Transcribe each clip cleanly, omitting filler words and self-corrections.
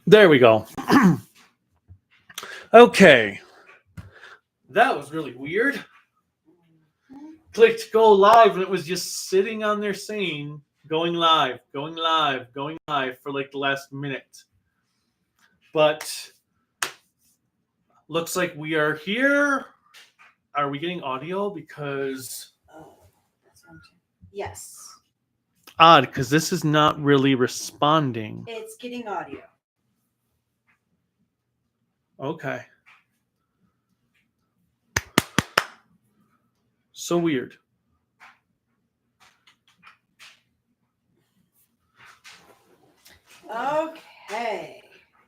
There we go. Okay. That was really weird. Clicked go live and it was just sitting on there saying going live for like the last minute. But looks like we are here. Are we getting audio? Because yes. Odd, because this is not really responding. It's getting audio. Okay. So weird. Okay.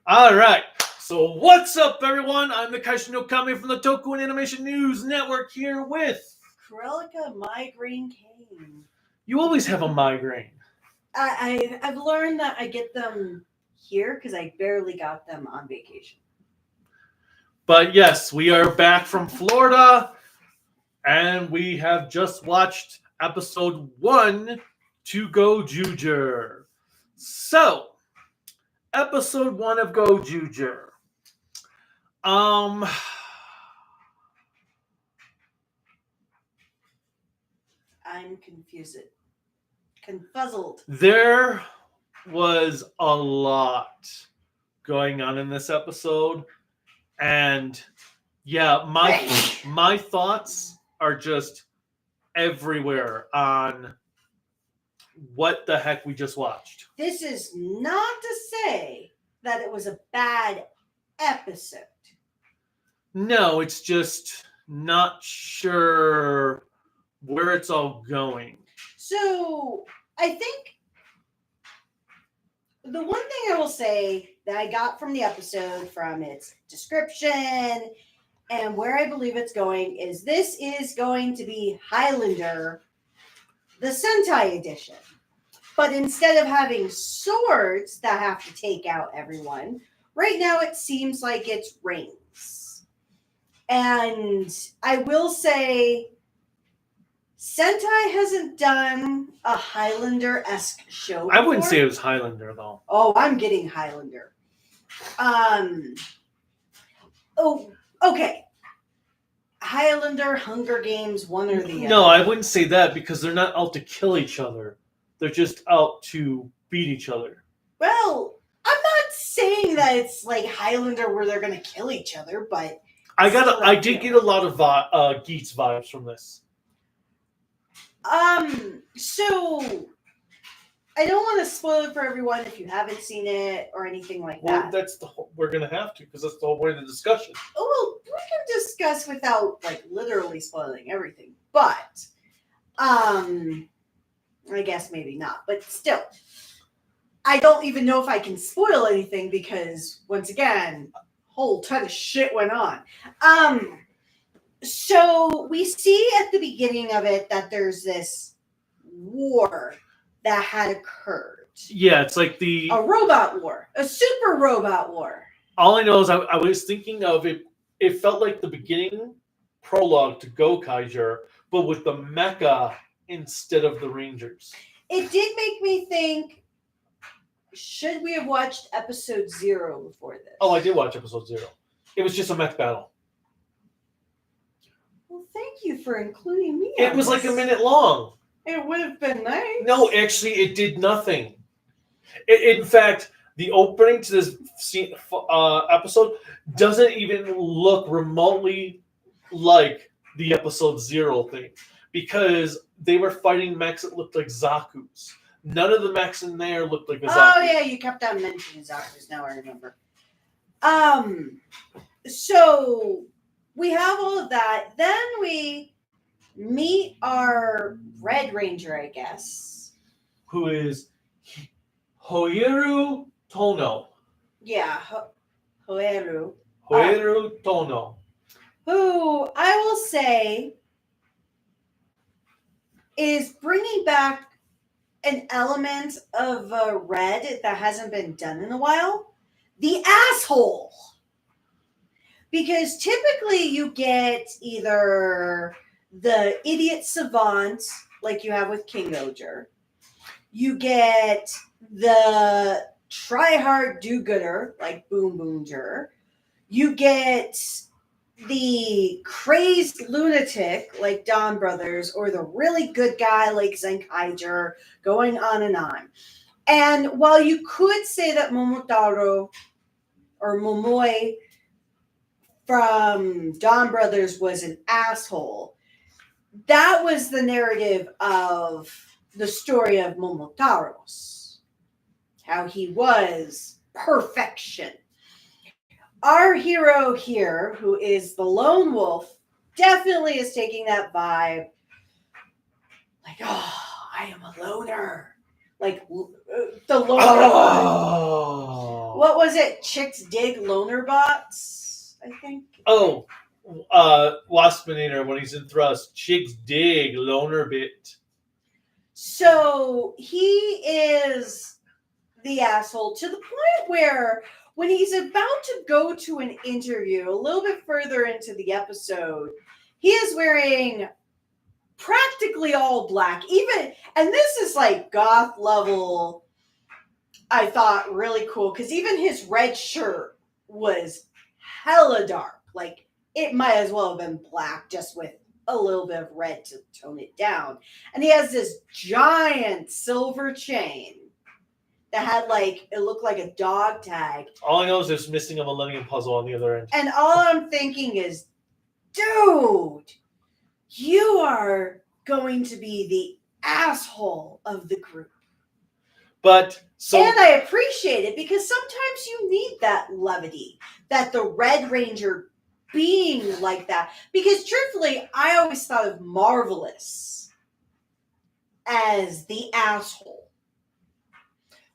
All right. So what's up, everyone? I'm the Kaiju no Kami from the Toku and Animation News Network here with Cruellica Migraine Kain. You always have a migraine. I've learned that I get them here because I barely got them on vacation. But yes, we are back from Florida, and we have just watched episode 1 to Gozyuger. So, episode 1 of Gozyuger. I'm confused. Confuzzled. There was a lot going on in this episode, and yeah, my thoughts are just everywhere on what the heck we just watched. This is not to say that it was a bad episode. No, it's just not sure where it's all going. So, I think the one thing I will say that I got from the episode, from its description and where I believe it's going, is this is going to be Highlander, the Sentai edition. But instead of having swords that have to take out everyone, right now it seems like it's rings. And I will say, Sentai hasn't done a Highlander-esque show before. I wouldn't say it was Highlander, though. Oh, I'm getting Highlander. Oh, okay. Highlander, Hunger Games, one or the other. No, I wouldn't say that because they're not out to kill each other. They're just out to beat each other. Well, I'm not saying that it's like Highlander where they're going to kill each other, but... I did get a lot of Geats vibes from this. So... I don't want to spoil it for everyone if you haven't seen it or anything like that. Well, we're going to have to, because that's the whole point of the discussion. Oh, well, we can discuss without, like, literally spoiling everything. But, I guess maybe not. But still, I don't even know if I can spoil anything because, once again, a whole ton of shit went on. So, we see at the beginning of it that there's this war that had occurred. Yeah, it's like a robot war. A super robot war. All I know is I was thinking of it. It felt like the beginning prologue to Gokaiger, but with the mecha instead of the Rangers. It did make me think, should we have watched episode 0 before this? Oh, I did watch episode 0. It was just a mech battle. Well, thank you for including me. It was like a minute long. It would have been nice. No, actually, it did nothing. In fact, the opening to this episode doesn't even look remotely like the episode 0 thing, because they were fighting mechs that looked like Zaku's. None of the mechs in there looked like a Zaku. Oh yeah, you kept on mentioning Zaku's. Now I remember. So we have all of that. Then we meet our Red Ranger, I guess. Who is Hoiru Tono. Yeah, Hoiru. Hoiru Tono. Who I will say is bringing back an element of Red that hasn't been done in a while. The asshole. Because typically you get either the idiot savant, like you have with King Oger. You get the try-hard do-gooder like Boom Boonger. You get the crazed lunatic like Don Brothers, or the really good guy like Zenkaiger, going on and on. And while you could say that Momotaro or Momoi from Don Brothers was an asshole, that was the narrative of the story of Momotaro's. How he was perfection. Our hero here, who is the lone wolf, definitely is taking that vibe. Like, oh, I am a loner. Like, the loner. Oh. What was it? Chicks dig loner bots, I think. Oh, Waspinator, when he's in Thrust, chicks dig loner bit. So he is the asshole to the point where when he's about to go to an interview, a little bit further into the episode, he is wearing practically all black. And this is like goth level, I thought really cool, because even his red shirt was hella dark. Like, it might as well have been black, just with a little bit of red to tone it down. And he has this giant silver chain that had, like, it looked like a dog tag. All I know is there's missing a Millennium Puzzle on the other end. And all I'm thinking is, dude, you are going to be the asshole of the group. But so, and I appreciate it, because sometimes you need that levity, that the Red Ranger being like that. Because truthfully, I always thought of Marvelous as the asshole.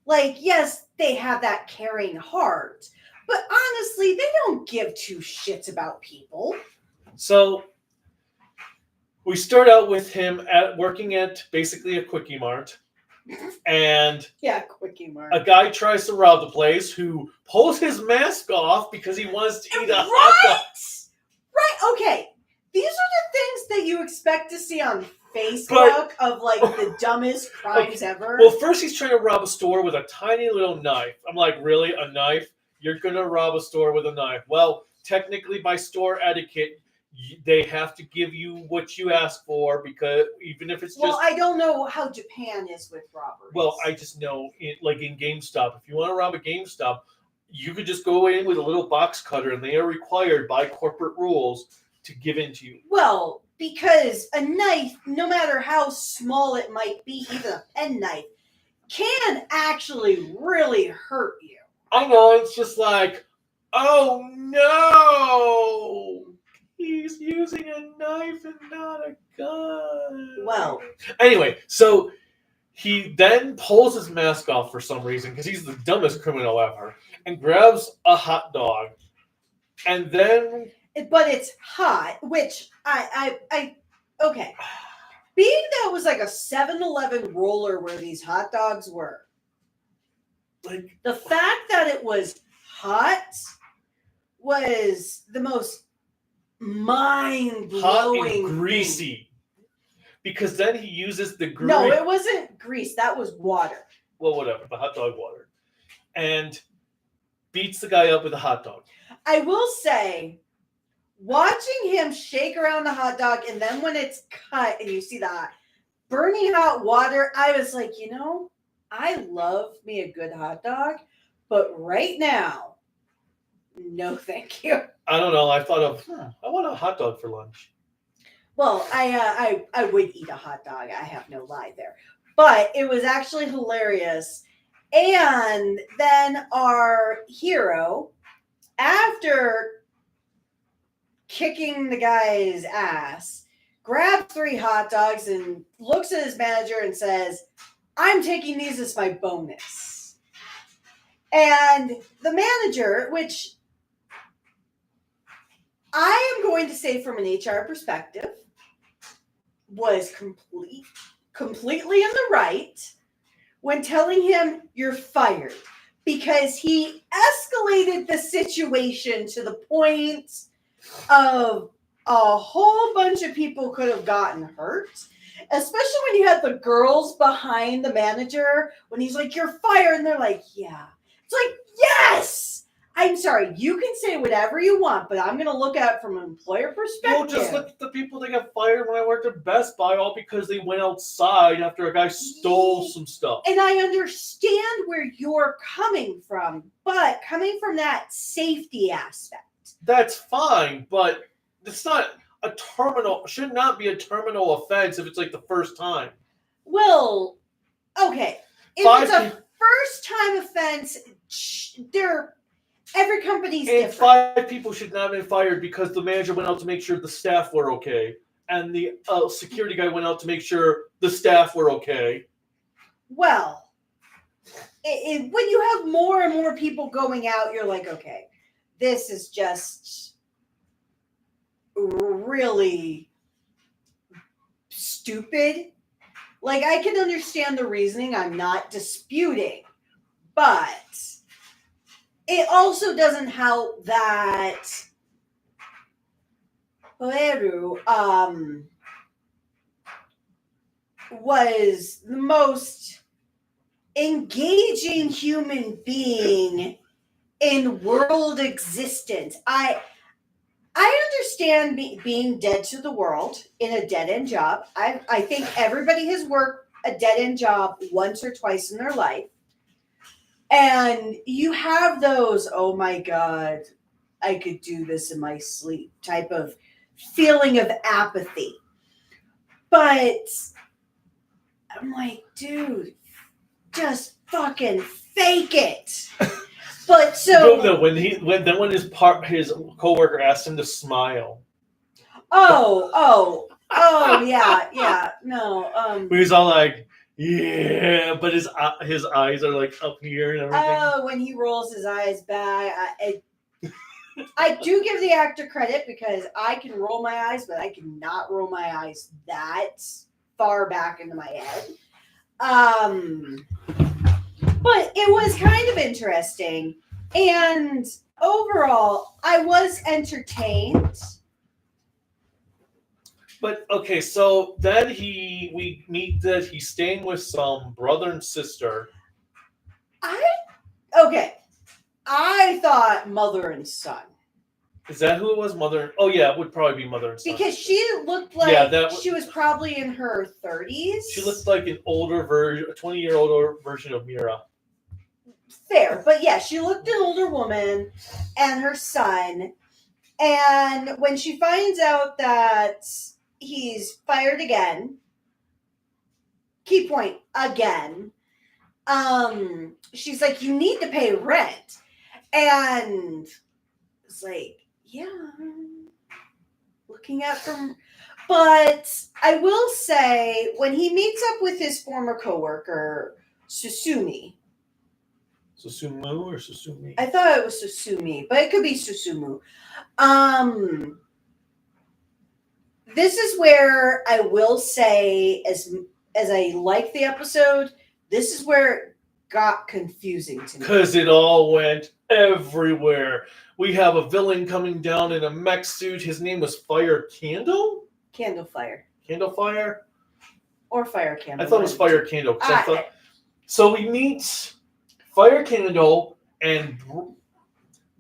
Like, yes, they have that caring heart, but honestly, they don't give two shits about people. So we start out with him working at basically a Quickie Mart. And Quickie Mart. A guy tries to rob the place, who pulls his mask off because he wants to eat a hot dog. Right, okay. These are the things that you expect to see on Facebook of like the dumbest crimes ever. Well, first he's trying to rob a store with a tiny little knife. I'm like, really? A knife? You're going to rob a store with a knife? Well, technically by store etiquette, they have to give you what you ask for, because even if it's just... Well, I don't know how Japan is with robberies. Well, I just know, like in GameStop, if you want to rob a GameStop, you could just go in with a little box cutter, and they are required by corporate rules to give in to you. Well, because a knife, no matter how small it might be, even a pen knife, can actually really hurt you. I know, it's just like, oh no! He's using a knife and not a gun. Well. Anyway, so he then pulls his mask off for some reason, because he's the dumbest criminal ever, and grabs a hot dog. And then... But it's hot, which I okay. Being that it was like a 7-Eleven roller where these hot dogs were, like, the fact that it was hot was the most mind-blowing. Hot and greasy. Because then he uses the grease. No, it wasn't grease. That was water. Well, whatever. The hot dog water. And beats the guy up with a hot dog. I will say, watching him shake around the hot dog, and then when it's cut and you see that burning hot water, I was like, you know, I love me a good hot dog, but right now, no thank you. I don't know. I thought of, I want a hot dog for lunch. Well, I would eat a hot dog. I have no lie there. But it was actually hilarious. And then our hero, after kicking the guy's ass, grabs 3 hot dogs and looks at his manager and says, I'm taking these as my bonus. And the manager, which I am going to say from an HR perspective, was completely in the right when telling him you're fired, because he escalated the situation to the point of a whole bunch of people could have gotten hurt, especially when you had the girls behind the manager when he's like, you're fired, and they're like, yeah. I'm sorry, you can say whatever you want, but I'm going to look at it from an employer perspective. Well, just look at the people that got fired when I worked at Best Buy, all because they went outside after a guy stole some stuff. And I understand where you're coming from, but coming from that safety aspect. That's fine, but it's not a terminal, should not be a terminal offense if it's like the first time. Well, okay. If it's a first time offense, every company's different. 5 people should not have been fired because the manager went out to make sure the staff were okay. And the security guy went out to make sure the staff were okay. Well, when you have more and more people going out, you're like, okay, this is just really stupid. Like, I can understand the reasoning. I'm not disputing. But it also doesn't help that Poeru was the most engaging human being in world existence. I understand being dead to the world in a dead-end job. I think everybody has worked a dead-end job once or twice in their life. And you have those, oh my God, I could do this in my sleep type of feeling of apathy. But I'm like, dude, just fucking fake it. But so no, when his coworker asked him to smile. Oh yeah, no. He's all like, yeah, but his eyes are like up here and everything. Oh, when he rolls his eyes back, I do give the actor credit because I can roll my eyes, but I cannot roll my eyes that far back into my head. But it was kind of interesting, and overall, I was entertained. But okay, so then we meet that he's staying with some brother and sister. I thought mother and son. Is that who it was? Mother? Oh yeah, it would probably be mother and son. Because she looked like she was probably in her 30s. She looked like an older version, a 20-year-old version of Mira. Fair, but yeah, she looked an older woman and her son. And when she finds out that he's fired again, key point, again, she's like, you need to pay rent. And it's like, yeah, looking at from, but I will say when he meets up with his former coworker, Susumu or Susumi? I thought it was Susumi, but it could be Susumu. This is where I will say, as I like the episode, this is where it got confusing to me. Because it all went everywhere. We have a villain coming down in a mech suit. His name was Fire Candle? Candlefire. Candlefire? Or Fire Candle. I thought it was Fire Candle. So we meet Fire Candle and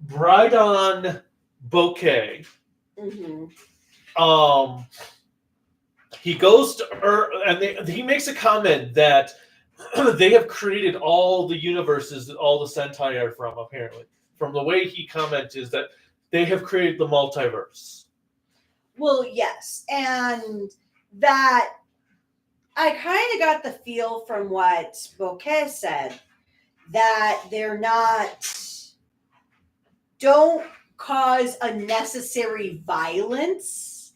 Bride-on Bouquet. Mm-hmm. He goes to Earth, and he makes a comment that they have created all the universes that all the Sentai are from, apparently. From the way he comments is that they have created the multiverse. Well, yes. And that I kind of got the feel from what Bouquet said that they're don't cause unnecessary violence.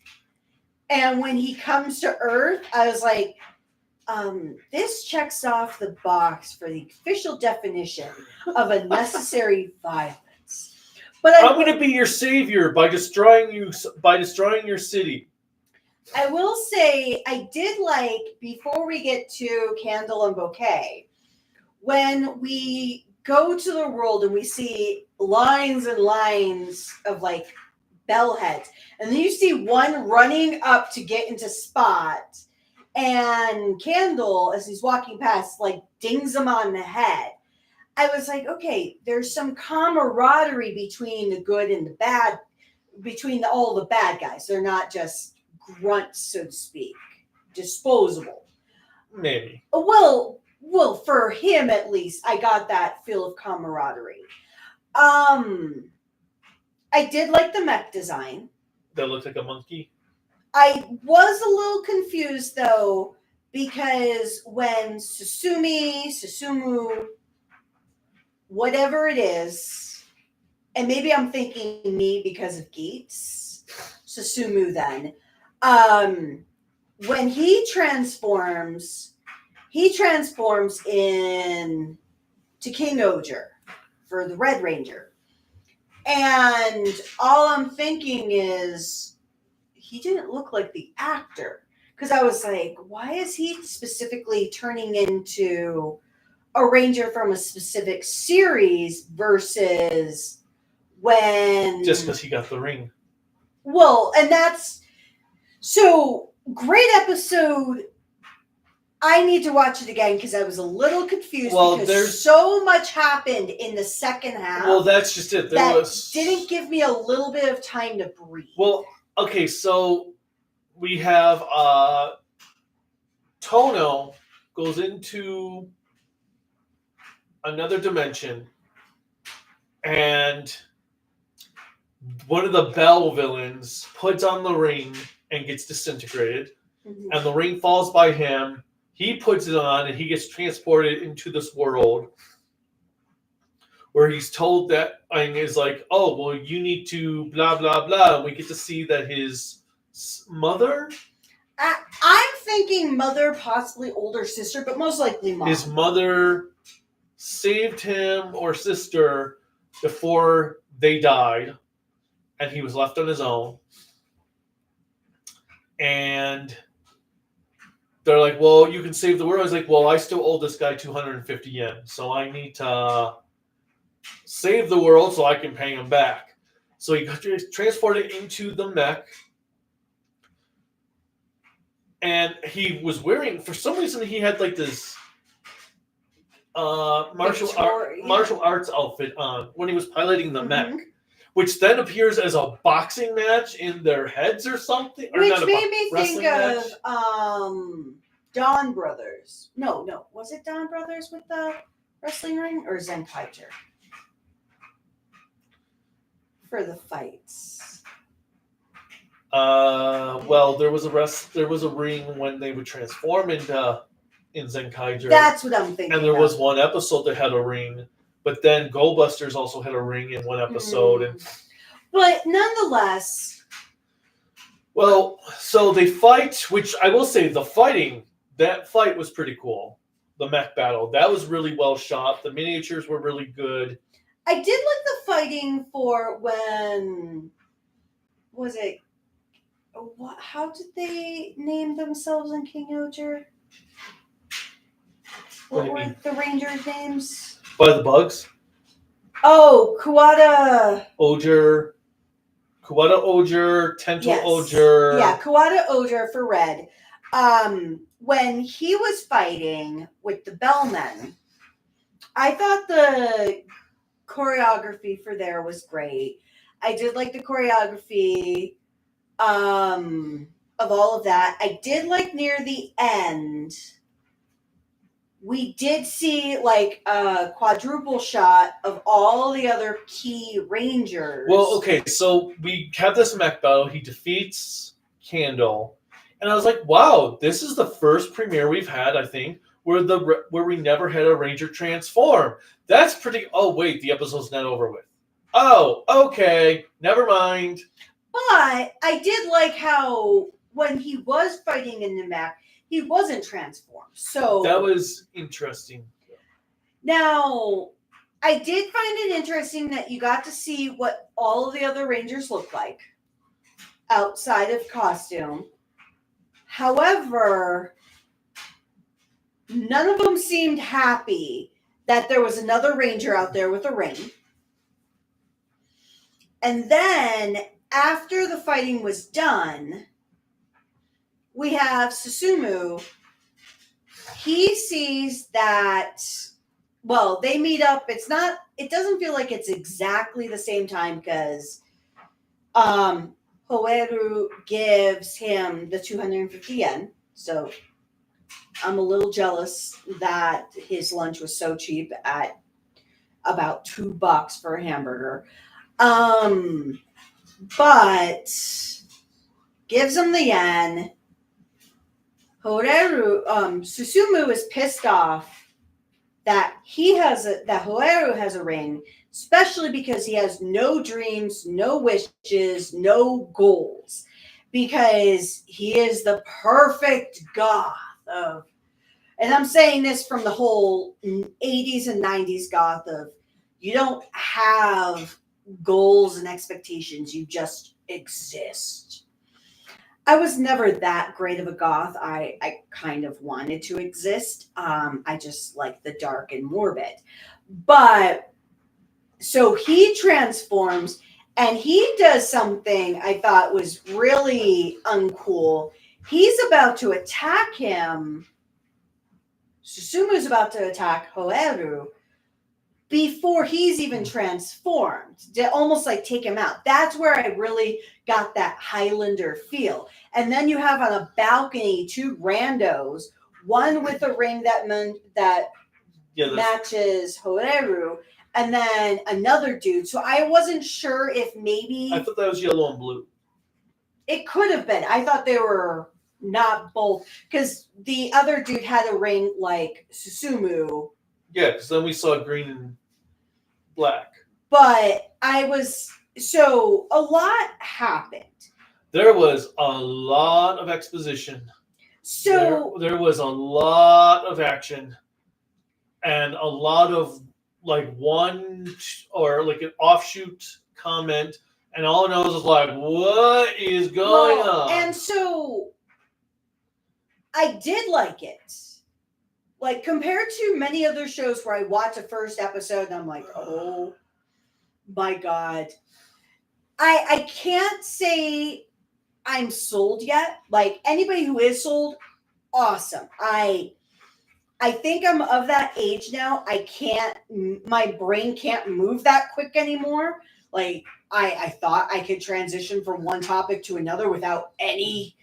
And when he comes to Earth, I was like, this checks off the box for the official definition of unnecessary violence. But I'm going to be your savior by destroying your city. I will say I did like, before we get to Candle and Bouquet, when we go to the world and we see lines and lines of like bell heads, and then you see one running up to get into Spot, and Candle, as he's walking past, like dings him on the head. I was like, okay, there's some camaraderie between the good and the bad, between all the bad guys. They're not just grunts, so to speak, disposable. Maybe. Well, for him at least, I got that feel of camaraderie. I did like the mech design. That looked like a monkey. I was a little confused though, because when Susumu, whatever it is, and maybe I'm thinking me because of Geats, Susumu then, when he transforms in to King Oger for the Red Ranger. And all I'm thinking is he didn't look like the actor. Because I was like, why is he specifically turning into a ranger from a specific series versus when... Just because he got the ring. Well, and that's... So, great episode. I need to watch it again because I was a little confused because so much happened in the second half. Well, that's just it. Didn't give me a little bit of time to breathe. Well, okay, so we have Tono goes into another dimension, and one of the Bell villains puts on the ring and gets disintegrated, and the ring falls by him. He puts it on, and he gets transported into this world where he's told that, and is like, oh, well, you need to blah, blah, blah. And we get to see that his mother... I'm thinking mother, possibly older sister, but most likely mom. His mother saved him or sister before they died, and he was left on his own. And... they're like, well, you can save the world. I was like, well, I still owe this guy 250 yen. So I need to save the world so I can pay him back. So he got transported into the mech. And he was wearing, for some reason, he had like this martial arts outfit on when he was piloting the mech. Which then appears as a boxing match in their heads or something. Or which made me think of Don Brothers. No. Was it Don Brothers with the wrestling ring? Or Zenkaiger? For the fights. Well, there was a ring when they would transform in Zenkaiger. That's what I'm thinking. And there was one episode that had a ring. But then Go Busters also had a ring in one episode. But nonetheless... Well, so they fight, which I will say, that fight was pretty cool. The mech battle. That was really well shot. The miniatures were really good. I did like the fighting for when... Was it... How did they name themselves in King Oger? What were the Rangers' names? By the bugs? Oh, Kuwata Oger, Tento Oger. Yeah, Kuwata Oger for Red. When he was fighting with the Bellmen, I thought the choreography for there was great. I did like the choreography of all of that. I did like near the end... We did see like a quadruple shot of all the other key Rangers. Well, okay, so we have this mech battle. He defeats Candle, and I was like, "Wow, this is the first premiere we've had, I think, where we never had a Ranger transform. That's pretty." Oh wait, the episode's not over with. Oh, okay, never mind. But I did like how when he was fighting in the mech, he wasn't transformed. So that was interesting. Now, I did find it interesting that you got to see what all of the other Rangers look like outside of costume. However, none of them seemed happy that there was another Ranger out there with a ring. And then, after the fighting was done... We have Susumu. He sees that well, they meet up. It doesn't feel like it's exactly the same time because Hoeru gives him the 250 yen. So I'm a little jealous that his lunch was so cheap at about $2 for a hamburger. But gives him the yen. Susumu is pissed off that that Hoeru has a ring, especially because he has no dreams, no wishes, no goals, because he is the perfect goth of, and I'm saying this from the whole 80s and 90s goth of, you don't have goals and expectations, you just exist. I was never that great of a goth. I kind of wanted to exist. I just like the dark and morbid. But so he transforms and he does something I thought was really uncool. He's about to attack him. Susumu's about to attack Hoeru before he's even transformed, to almost like take him out. That's where I really got that Highlander feel. And then you have on a balcony 2 randos, one with a ring that matches Hoeru, and then another dude. So I wasn't sure if maybe... I thought that was yellow and blue. It could have been. I thought they were not both, because the other dude had a ring like Susumu. Yeah, because then we saw green and black. But so a lot happened. There was a lot of exposition. So there was a lot of action and a lot of like one or like an offshoot comment, and all I know is like, what is going on? And so I did like it. Like, compared to many other shows where I watch a first episode and I'm like, oh my God. I can't say I'm sold yet. Like, anybody who is sold, awesome. I think I'm of that age now. My brain can't move that quick anymore. Like, I thought I could transition from one topic to another without any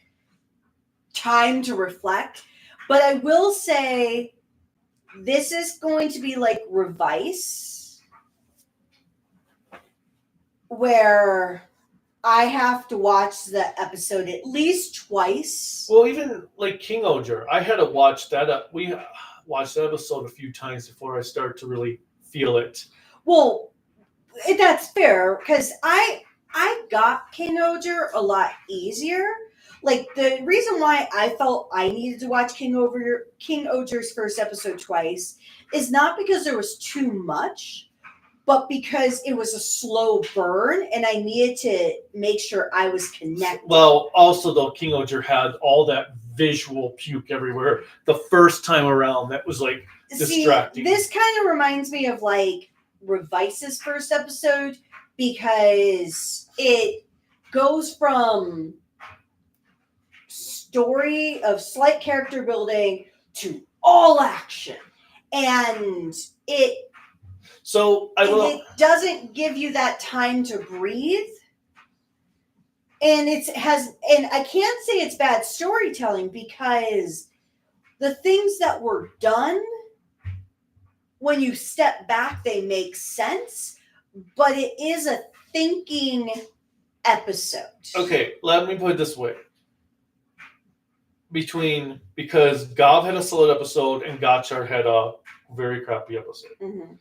time to reflect. But I will say this is going to be like Revice, where I have to watch the episode at least twice. Well, even like King Oger, I had to watch that. We watched that episode a few times before I started to really feel it. Well, that's fair, because I got King Oger a lot easier. Like, the reason why I felt I needed to watch King Oger's first episode twice is not because there was too much, but because it was a slow burn and I needed to make sure I was connected. Well, also though, King Oger had all that visual puke everywhere the first time around. That was like distracting. See, this kind of reminds me of like Revice's first episode, because it goes from story of slight character building to all action, and it doesn't give you that time to breathe, and and I can't say it's bad storytelling, because the things that were done, when you step back, they make sense, but it is a thinking episode. Okay, let me put it this way. Because Gav had a solid episode and Gotchard had a very crappy episode. Mm-hmm.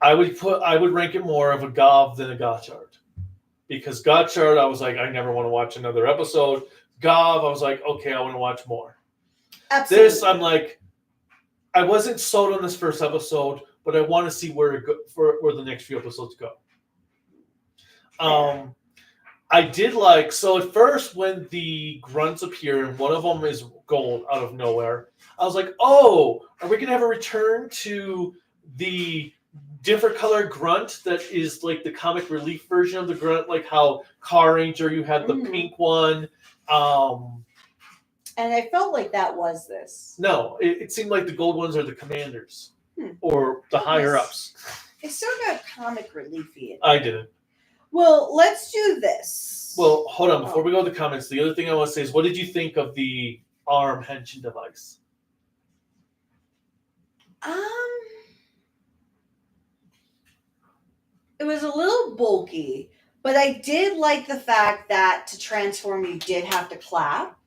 I would rank it more of a Gav than a Gotchard. Because Gotchard, I was like, I never want to watch another episode. Gav, I was like, okay, I want to watch more. Absolutely. This, I'm like, I wasn't sold on this first episode, but I want to see where the next few episodes go. I did like, so at first when the grunts appear and one of them is gold out of nowhere, I was like, oh, are we going to have a return to the different color grunt that is like the comic relief version of the grunt, like how Car Ranger, you had the pink one. And I felt like that was this. No, it seemed like the gold ones are the commanders. or the higher ups. It still got comic reliefy. I didn't. Well, let's do this. Well, hold on. Before we go to the comments, the other thing I want to say is, what did you think of the arm henshin device? It was a little bulky, but I did like the fact that to transform you did have to clap.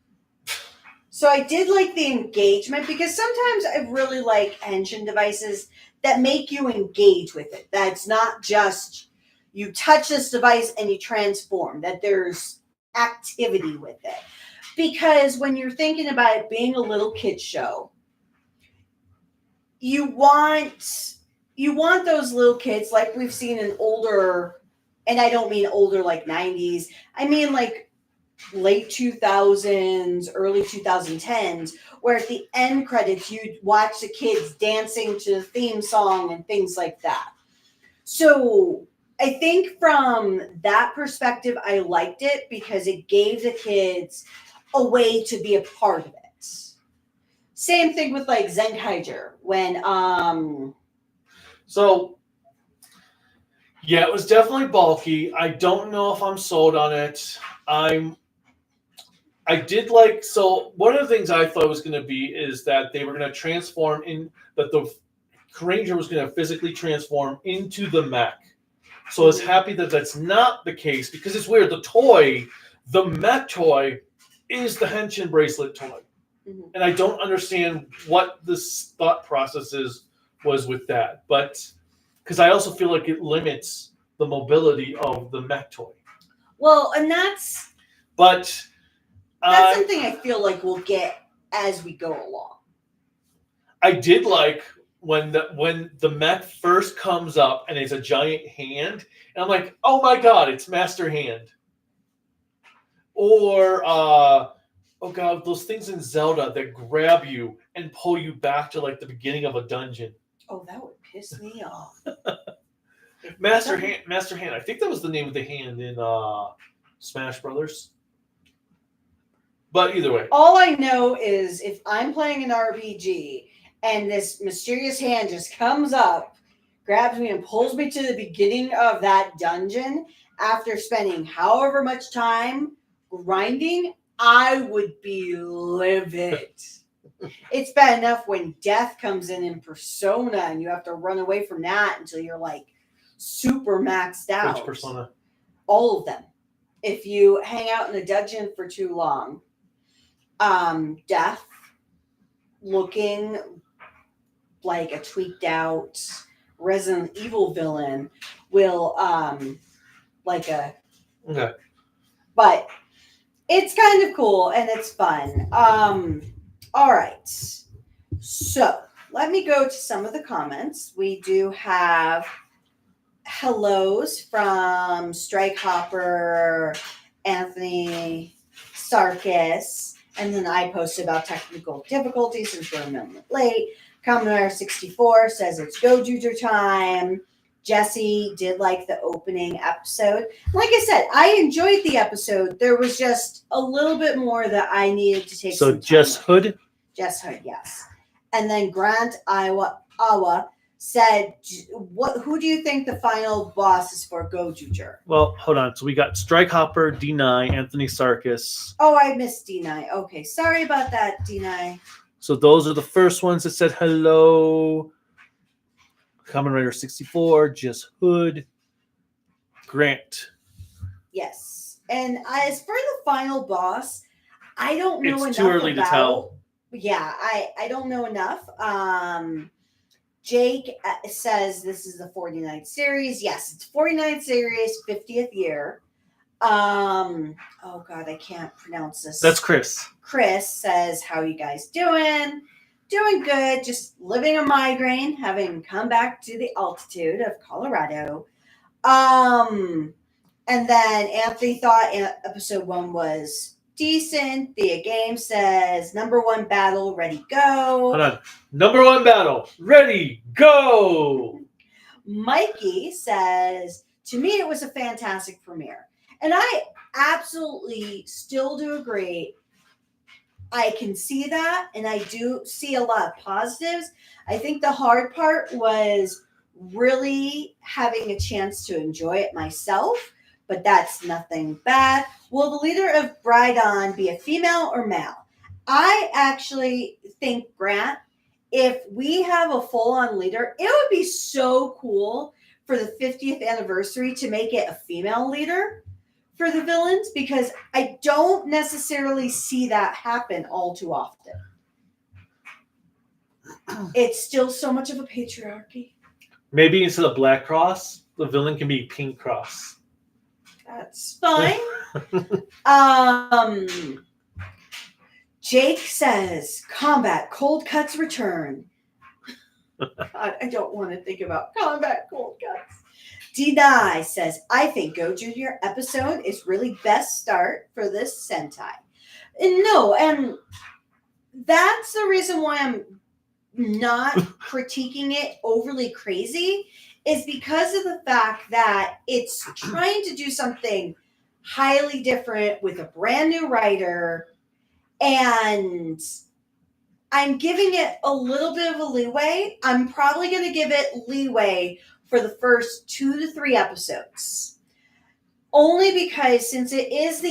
So I did like the engagement, because sometimes I really like henshin devices that make you engage with it. That's not just you touch this device and you transform, that there's activity with it. Because when you're thinking about it being a little kid show, you want those little kids like we've seen in older, and I don't mean older like 90s, I mean like late 2000s, early 2010s, where at the end credits you'd watch the kids dancing to the theme song and things like that. So I think from that perspective, I liked it because it gave the kids a way to be a part of it. Same thing with like Zenkaiger when So yeah, it was definitely bulky. I don't know if I'm sold on it. I did like, so one of the things I thought was going to be is that they were going to transform in, that the Ranger was going to physically transform into the mech. So I was happy that that's not the case, because it's weird. The mech toy is the Henshin bracelet toy. Mm-hmm. And I don't understand what this thought process was with that. But because I also feel like it limits the mobility of the mech toy. Well, and that's something I feel like we'll get as we go along. I did like when the mech first comes up and it's a giant hand, and I'm like, oh my god, it's Master Hand. Or oh god, those things in Zelda that grab you and pull you back to like the beginning of a dungeon. Oh, that would piss me off. Master Hand. I think that was the name of the hand in Smash Brothers. But either way. All I know is if I'm playing an RPG and this mysterious hand just comes up, grabs me and pulls me to the beginning of that dungeon after spending however much time grinding, I would be livid. It's bad enough when death comes in Persona and you have to run away from that until you're like super maxed out. Which Persona? All of them. If you hang out in a dungeon for too long, Death, looking like a tweaked out Resident Evil villain, will Okay. But it's kind of cool and it's fun. All right. So let me go to some of the comments. We do have hellos from Strike Hopper, Anthony Sarkis, and then I posted about technical difficulties since we're a minute late. Commodore 64 says it's Gozyuger time. Jesse did like the opening episode. Like I said, I enjoyed the episode. There was just a little bit more that I needed to take. So Jess Hood? Jess Hood, yes. And then Grant Awa said, who do you think the final boss is for Gozyuger? Well, hold on. So we got Strike Hopper, D9, Anthony Sarkis. Oh, I missed D9. Okay, sorry about that, D9. So those are the first ones that said hello. Kamen Rider 64, Jess Hood, Grant. Yes. And as for the final boss, I don't know enough. It's too early to tell. Yeah, I don't know enough. Jake says this is the 49th series. Yes, it's 49th series, 50th year. Oh God, I can't pronounce this. That's Chris. Chris says, how you guys doing? Doing good. Just living a migraine, having come back to the altitude of Colorado. And then Anthony thought episode 1 was decent. The game says number 1 battle, ready, go. Hold on. Number 1 battle, ready, go. Mikey says, to me, it was a fantastic premiere. And I absolutely still do agree. I can see that, and I do see a lot of positives. I think the hard part was really having a chance to enjoy it myself, but that's nothing bad. Will the leader of Brydon be a female or male? I actually think, Grant, if we have a full-on leader, it would be so cool for the 50th anniversary to make it a female leader for the villains, because I don't necessarily see that happen all too often. It's still so much of a patriarchy. Maybe instead of Black Cross, the villain can be Pink Cross. That's fine. Jake says, combat, cold cuts return. God, I don't want to think about combat cold cuts. Deny says, I think Gozyuger episode is really best start for this Sentai. And that's the reason why I'm not critiquing it overly crazy, is because of the fact that it's trying to do something highly different with a brand new writer, and I'm giving it a little bit of a leeway. I'm probably going to give it leeway for the first 2 to 3 episodes. Only because since it is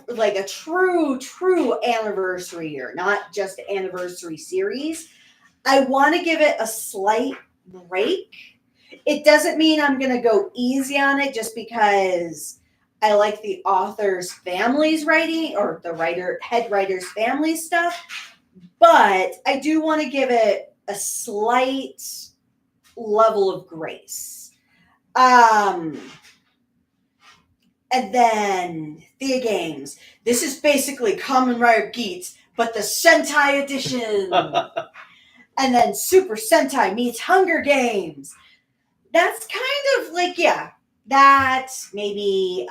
like a true anniversary year, not just an anniversary series, I want to give it a slight break. It doesn't mean I'm going to go easy on it just because I like the author's family's writing, or the head writer's family stuff. But I do want to give it a slight level of grace. And then Thea Games. This is basically Kamen Rider Geats, but the Sentai edition. And then Super Sentai meets Hunger Games. That's kind of like, yeah, that maybe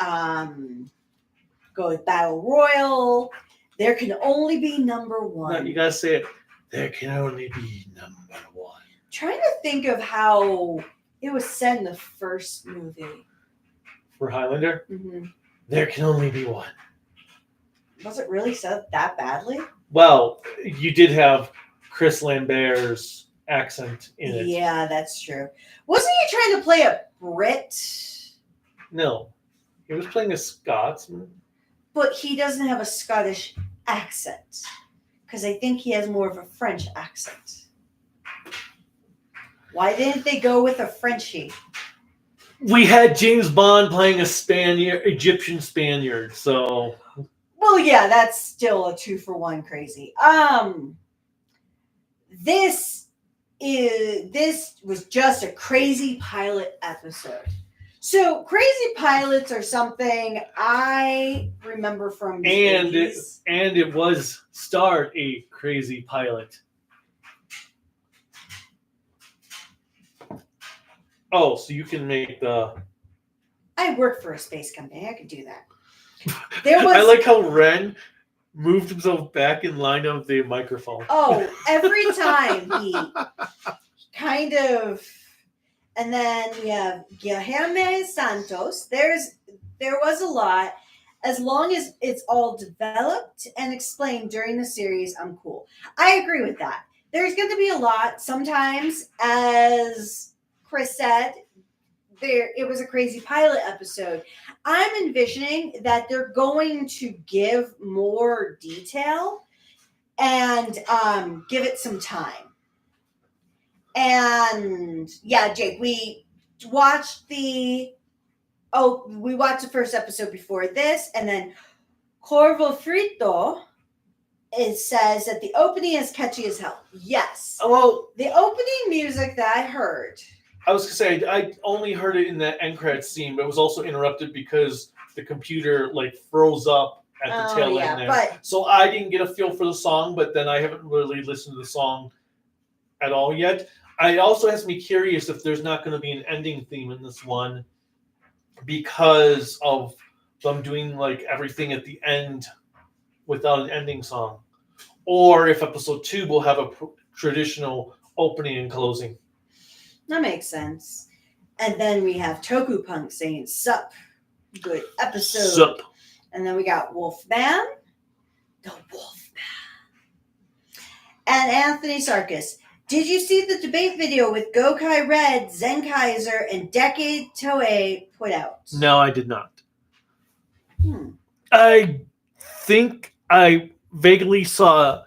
go with Battle Royal. There can only be number one. No, you gotta say it. There can only be number one. Trying to think of how it was said in the first movie. For Highlander? Mm-hmm. There can only be one. Was it really said that badly? Well, you did have Chris Lambert's accent in it. Yeah, that's true. Wasn't he trying to play a Brit? No. He was playing a Scotsman. But he doesn't have a Scottish accent, because I think he has more of a French accent. Why didn't they go with a Frenchie? We had James Bond playing a Egyptian Spaniard, so... Well, yeah, that's still a 2-for-1 crazy. This was just a crazy pilot episode. So crazy pilots are something I remember from the 80s. And it was starred a crazy pilot. Oh, so you can make the... I work for a space company. I could do that. I like how Ren moved himself back in line of the microphone. Oh, every time he kind of... And then we have Guilherme Santos. There was a lot. As long as it's all developed and explained during the series, I'm cool. I agree with that. There's going to be a lot. Sometimes, as Chris said, it was a crazy pilot episode. I'm envisioning that they're going to give more detail and give it some time. And yeah, Jake, we watched the first episode before this, and then Corvo Frito, it says that the opening is catchy as hell. Yes. Well, the opening music that I heard. I was going to say, I only heard it in the end credits scene, but it was also interrupted because the computer froze up at the tail end there. So I didn't get a feel for the song, but then I haven't really listened to the song at all yet. It also has me curious if there's not going to be an ending theme in this one because of them doing everything at the end without an ending song. Or if episode 2 will have a traditional opening and closing. That makes sense. And then we have Toku Punk saying, sup, good episode. Sup. And then we got Wolfman. The Wolfman. And Anthony Sarkis. Did you see the debate video with Gokai Red, Zenkaiser, and Decade Toei put out? No, I did not. I think I vaguely saw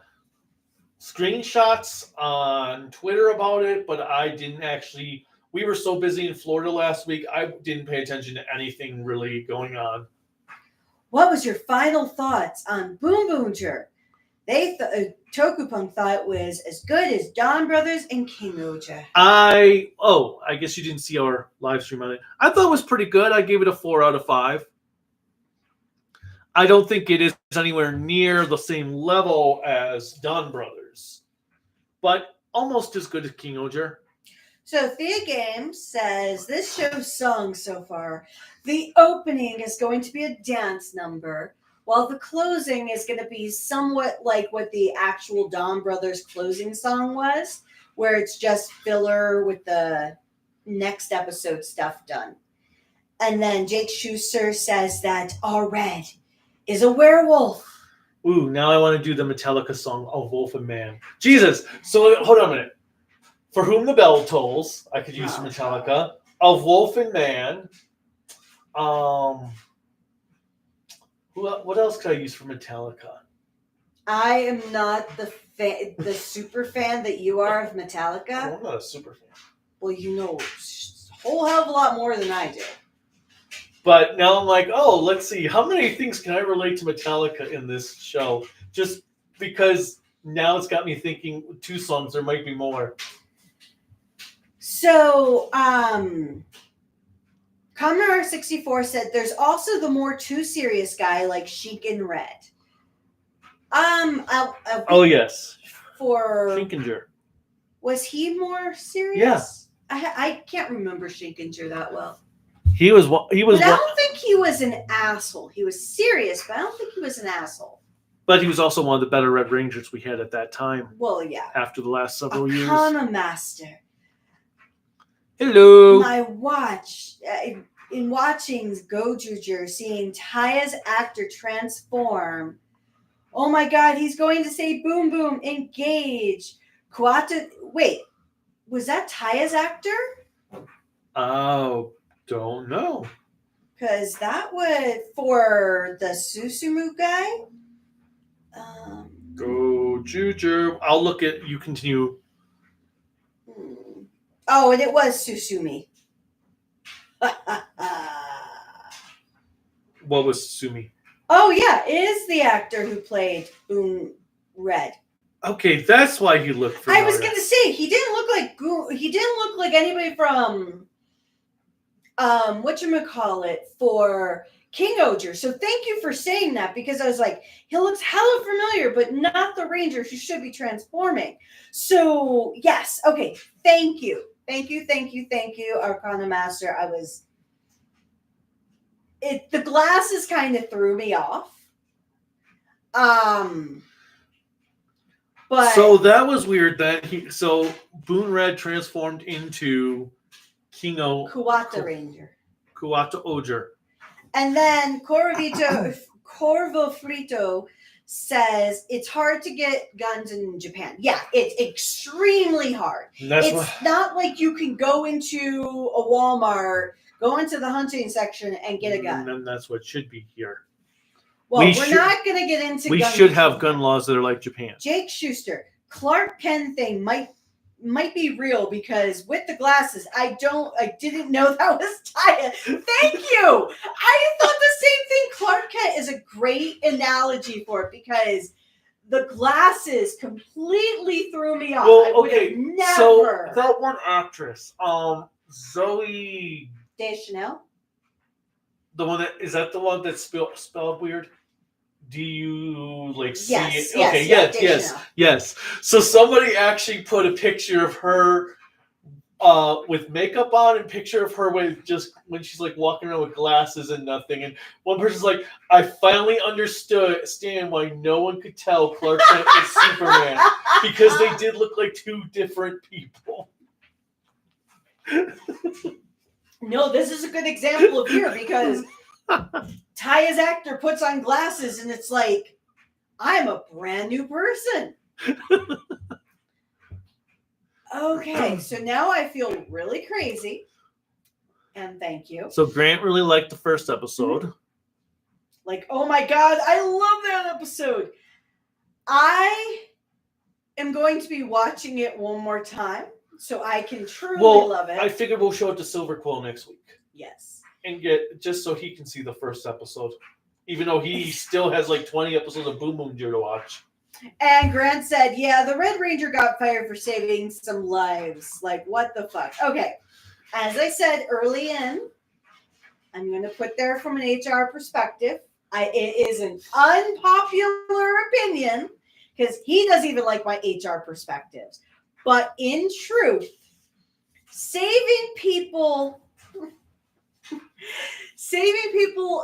screenshots on Twitter about it, but I didn't actually. We were so busy in Florida last week, I didn't pay attention to anything really going on. What was your final thoughts on Boom Boonger? Tokupunk thought it was as good as Don Brothers and King Oja. I guess you didn't see our live stream on it. I thought it was pretty good. I gave it a 4 out of 5. I don't think it is anywhere near the same level as Don Brothers, but almost as good as King Oja. So Thea Games says this show's song so far, the opening is going to be a dance number, while the closing is going to be somewhat like what the actual Don Brothers closing song was, where it's just filler with the next episode stuff done. And then Jake Schuster says that All Red is a werewolf. Ooh, now I want to do the Metallica song, A Wolf and Man. Jesus! So, hold on a minute. For Whom the Bell Tolls, I could use Metallica. A Wolf and Man. What else could I use for Metallica? I am not the super fan that you are of Metallica. No, I'm not a super fan. Well, you know a whole hell of a lot more than I do. But now I'm like, oh, let's see. How many things can I relate to Metallica in this show? Just because now it's got me thinking 2 songs. There might be more. So, Commodore 64 said there's also the more too serious guy like Sheik in Red. Oh, yes. For Shinkinger. Was he more serious? Yes. Yeah. I can't remember Shinkinger that well. He was. But I don't think he was an asshole. He was serious, but I don't think he was an asshole. But he was also one of the better Red Rangers we had at that time. Well, yeah. After the last several years. Arcana Master. Hello. My watch. In watching Gozyuger, seeing Taya's actor transform. Oh my God, he's going to say boom boom, engage. Kuwata. Wait, was that Taya's actor? Oh, don't know. Because that was for the Susumu guy. Gozyuger. I'll look at. You continue. Oh, and it was Susumi. What was Sumi? Oh yeah, it is the actor who played Boom Red. Okay, that's why he looked familiar. I was gonna say he didn't look like anybody from whatchamacallit for King Oger. So thank you for saying that, because I was like, he looks hella familiar, but not the Ranger who should be transforming. So yes, okay, thank you, Arcana Master. The glasses kind of threw me off. But so that was weird that Boon Red transformed into Kuwata Ranger. Kuwata Oger. And then Corvo Frito says it's hard to get guns in Japan. Yeah, it's extremely hard. It's not like you can go into a Walmart, go into the hunting section, and get a gun. And that's what should be here. Well, we're not going to get into We gun should have gun laws that are like Japan. Jake Schuster, Clark Kent thing might be real, because with the glasses, I didn't know that was Taya. Thank you. I thought the same thing. Clark Kent is a great analogy for it, because the glasses completely threw me off. Well, I would okay, have never. so that one actress, Zoe Deschanel. The one is that the one that's spelled weird? Do you see yes, it? Okay, yes. So somebody actually put a picture of her with makeup on, and picture of her with just when she's like walking around with glasses and nothing. And one person's like, I finally understand why no one could tell Clark Kent is Superman, because they did look like 2 different people. No, this is a good example of here, because Taya's actor puts on glasses and it's like, I'm a brand new person. Okay, so now I feel really crazy. And thank you. So Grant really liked the first episode. Like, oh my god, I love that episode. I am going to be watching it one more time so I can truly love it. I figured we'll show it to Silver Quill next week. Yes. And get just so he can see the first episode. Even though he still has like 20 episodes of Boom Boom Deer to watch. And Grant said, yeah, the Red Ranger got fired for saving some lives. Like, what the fuck? Okay. As I said early in, I'm going to put there from an HR perspective. It is an unpopular opinion because he doesn't even like my HR perspectives. But in truth, saving people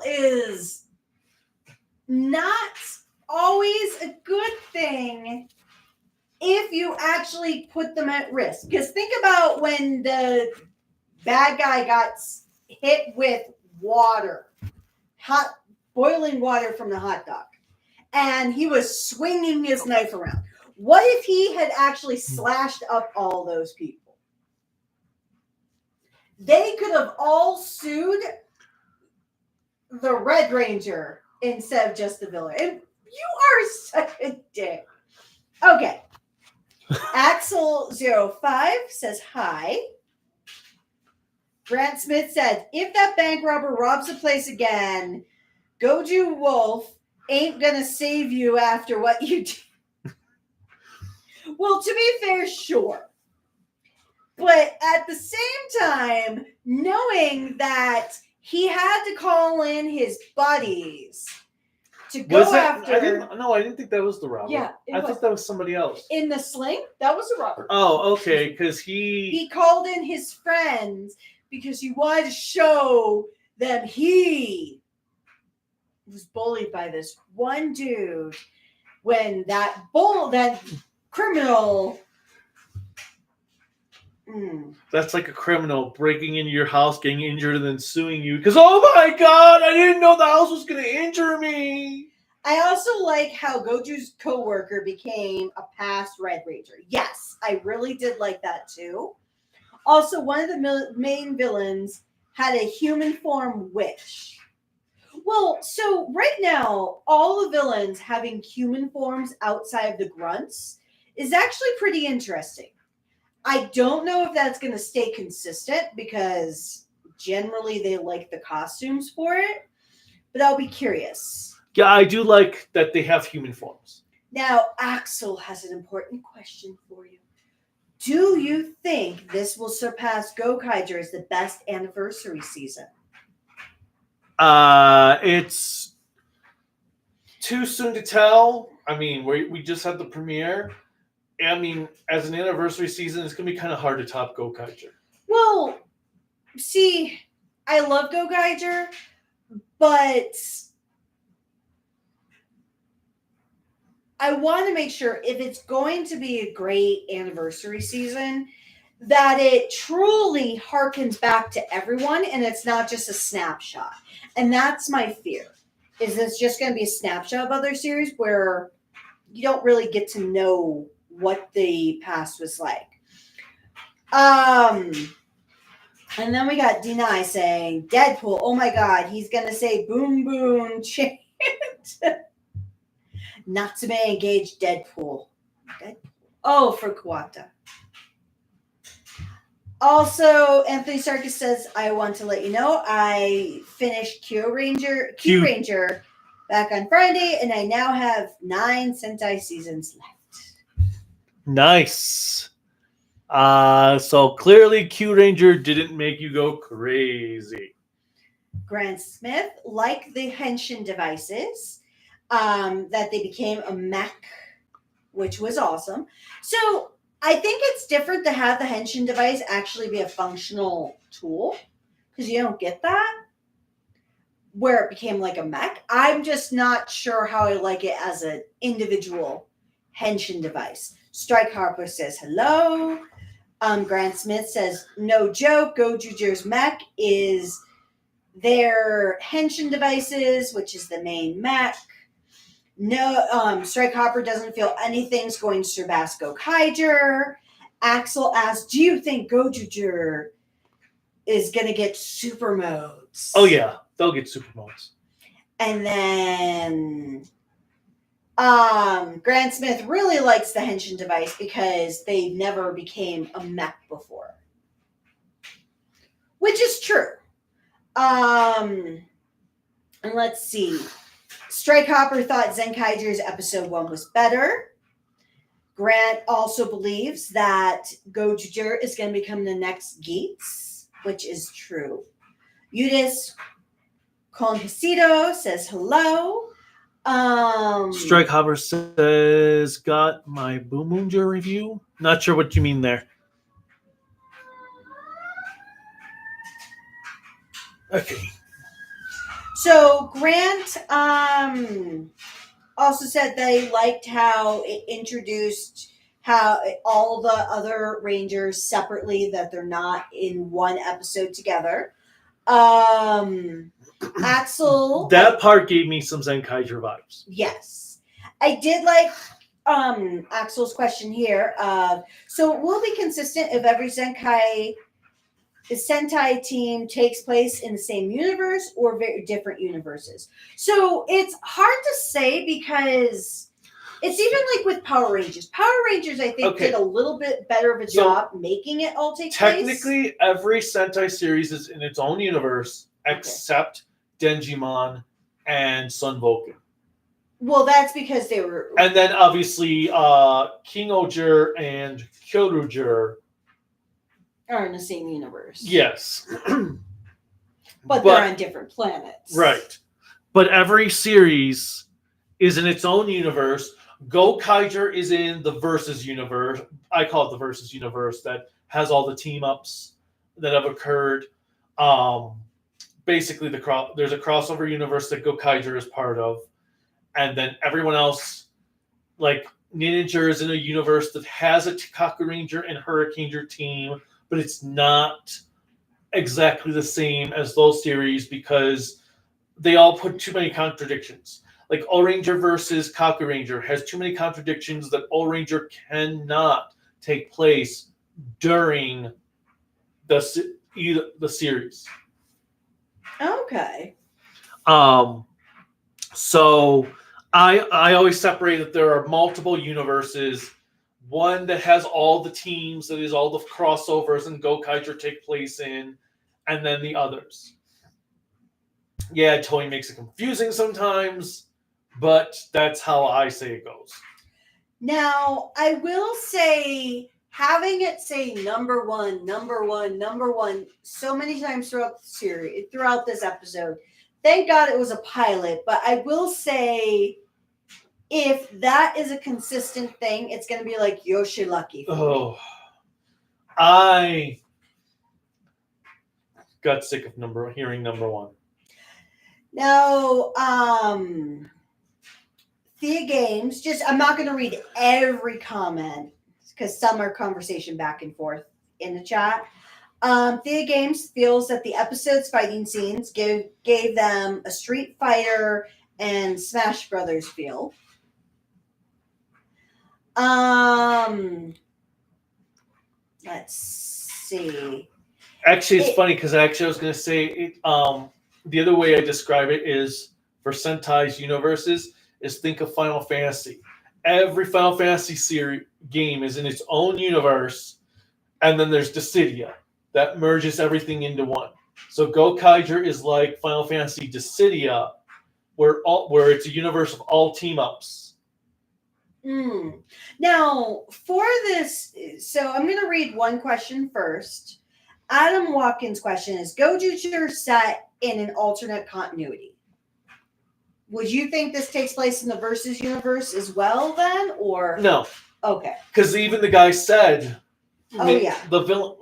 is not always a good thing if you actually put them at risk. Because think about when the bad guy got hit with water, hot boiling water from the hot dog, and he was swinging his knife around. What if he had actually slashed up all those people? They could have all sued the Red Ranger instead of just the villain. And you are such a dick. Okay. Axel05 says hi. Grant Smith said, if that bank robber robs the place again, Goju Wolf ain't gonna save you after what you did. Well, to be fair, sure. But at the same time, knowing that he had to call in his buddies to go after... I didn't think that was the robber. Yeah, I thought that was somebody else. In the sling, that was the robber. Oh, okay, because he called in his friends because he wanted to show them he was bullied by this one dude when that criminal... That's like a criminal breaking into your house, getting injured, and then suing you because, oh my god, I didn't know the house was going to injure me. I also like how Goju's coworker became a past Red Ranger. Yes, I really did like that too. Also, one of the main villains had a human form wish. Well, so right now, all the villains having human forms outside of the grunts is actually pretty interesting. I don't know if that's going to stay consistent because generally they like the costumes for it, but I'll be curious. Yeah, I do like that they have human forms. Now, Axel has an important question for you. Do you think this will surpass Gokaiger as the best anniversary season? It's too soon to tell. I mean, we just had the premiere. I mean, as an anniversary season, it's going to be kind of hard to top Gokaiger. Well, see, I love Gokaiger, but I want to make sure if it's going to be a great anniversary season, that it truly harkens back to everyone and it's not just a snapshot. And that's my fear, is it's just going to be a snapshot of other series where you don't really get to know what the past was like. And then we got Deny saying, Deadpool, oh my god, he's going to say boom boom chant. Natsume engaged Deadpool. Oh, for Kuwata. Also, Anthony Sarkis says, I want to let you know I finished Q Ranger back on Friday, and I now have 9 Sentai seasons left. Nice. So clearly Q Ranger didn't make you go crazy. Grant Smith, like the Henshin devices, that they became a mech, which was awesome. So I think it's different to have the Henshin device actually be a functional tool, because you don't get that where it became like a mech. I'm just not sure how I like it as an individual Henshin device. Strike Harper says hello. Grant Smith says, no joke, Gojuger's mech is their Henshin devices, which is the main mech. No, Strike Hopper doesn't feel anything's going to surpass Gokaiger. Axel asks, do you think Gozyuger is going to get super modes? Oh, yeah. They'll get super modes. And then Grant Smith really likes the Henshin device because they never became a mech before. Which is true. And let's see. Strike Hopper thought Zenkaiger's episode 1 was better. Grant also believes that Gozyuger is going to become the next Geats, which is true. Yudis Conhecido says hello. Strike Hopper says, got my Boomonger review? Not sure what you mean there. Okay. So Grant also said they liked how it introduced how all the other Rangers separately, that they're not in one episode together. Axel. That part gave me some Zenkaiger vibes. Yes. I did like Axel's question here. So it will be consistent if every Sentai team takes place in the same universe or very different universes. So it's hard to say because it's even like with Power Rangers. Power Rangers, I think, did a little bit better of a job making it all take place. Technically, every Sentai series is in its own universe except Dengimon and Sun Vulcan. Well, that's because they were... And then, obviously, King Oger and Kyoruger are in the same universe. Yes. but they're on different planets. Right. But every series is in its own universe. Gokaiger is in the Versus universe. I call it the Versus universe that has all the team-ups that have occurred. Basically, there's a crossover universe that Gokaiger is part of. And then everyone else, like Ninja is in a universe that has a Kaku Ranger and Hurricaneer team, but it's not exactly the same as those series because they all put too many contradictions. Like O-Ranger versus Kaku Ranger has too many contradictions that O-Ranger cannot take place during the series. Okay. So I always separate that there are multiple universes. One that has all the teams, that is all the crossovers and Gokaiger take place in, and then the others. Yeah, Toei makes it confusing sometimes, but that's how I say it goes. Now, I will say, having it say number one so many times throughout the series, throughout this episode, thank God it was a pilot, but I will say, if that is a consistent thing, it's going to be like Yoshi Lucky. Oh, I got sick of hearing number one. Now, Thea Games, I'm not going to read every comment because some are conversation back and forth in the chat. Thea Games feels that the episode's fighting scenes gave them a Street Fighter and Smash Brothers feel. Let's see. Actually, it's funny because I was going to say the other way I describe it is for Sentai's universes is think of Final Fantasy. Every Final Fantasy series game is in its own universe, and then there's Dissidia that merges everything into one. So Gokaiger is like Final Fantasy Dissidia, where it's a universe of all team ups. Now, for this, so I'm going to read one question first. Adam Watkins' question is, Gozyuger set in an alternate continuity? Would you think this takes place in the Versus universe as well then, or? No. Okay. Because even the guy said, the villain,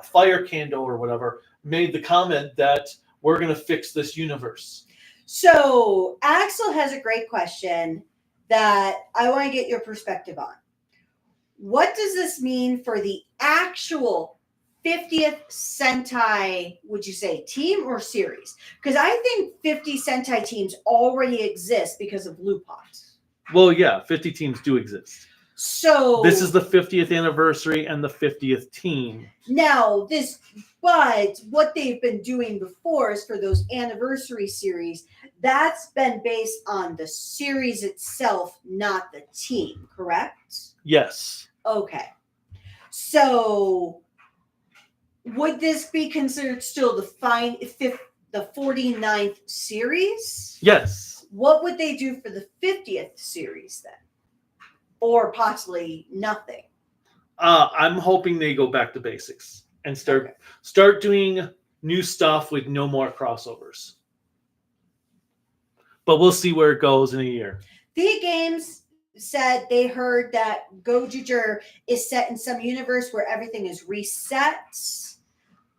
Fire Candle or whatever, made the comment that we're going to fix this universe. So, Axel has a great question that I want to get your perspective on. What does this mean for the actual 50th Sentai, would you say team or series? Because I think 50 Sentai teams already exist because of Lupot. Well, yeah, 50 teams do exist. So this is the 50th anniversary and the 50th team. Now, but what they've been doing before is for those anniversary series, that's been based on the series itself, not the team, correct? Yes. Okay. So, would this be considered still the 49th series? Yes. What would they do for the 50th series then? Or possibly nothing? I'm hoping they go back to basics and start doing new stuff with no more crossovers. But we'll see where it goes in a year. The Games said they heard that Gozyuger is set in some universe where everything is reset,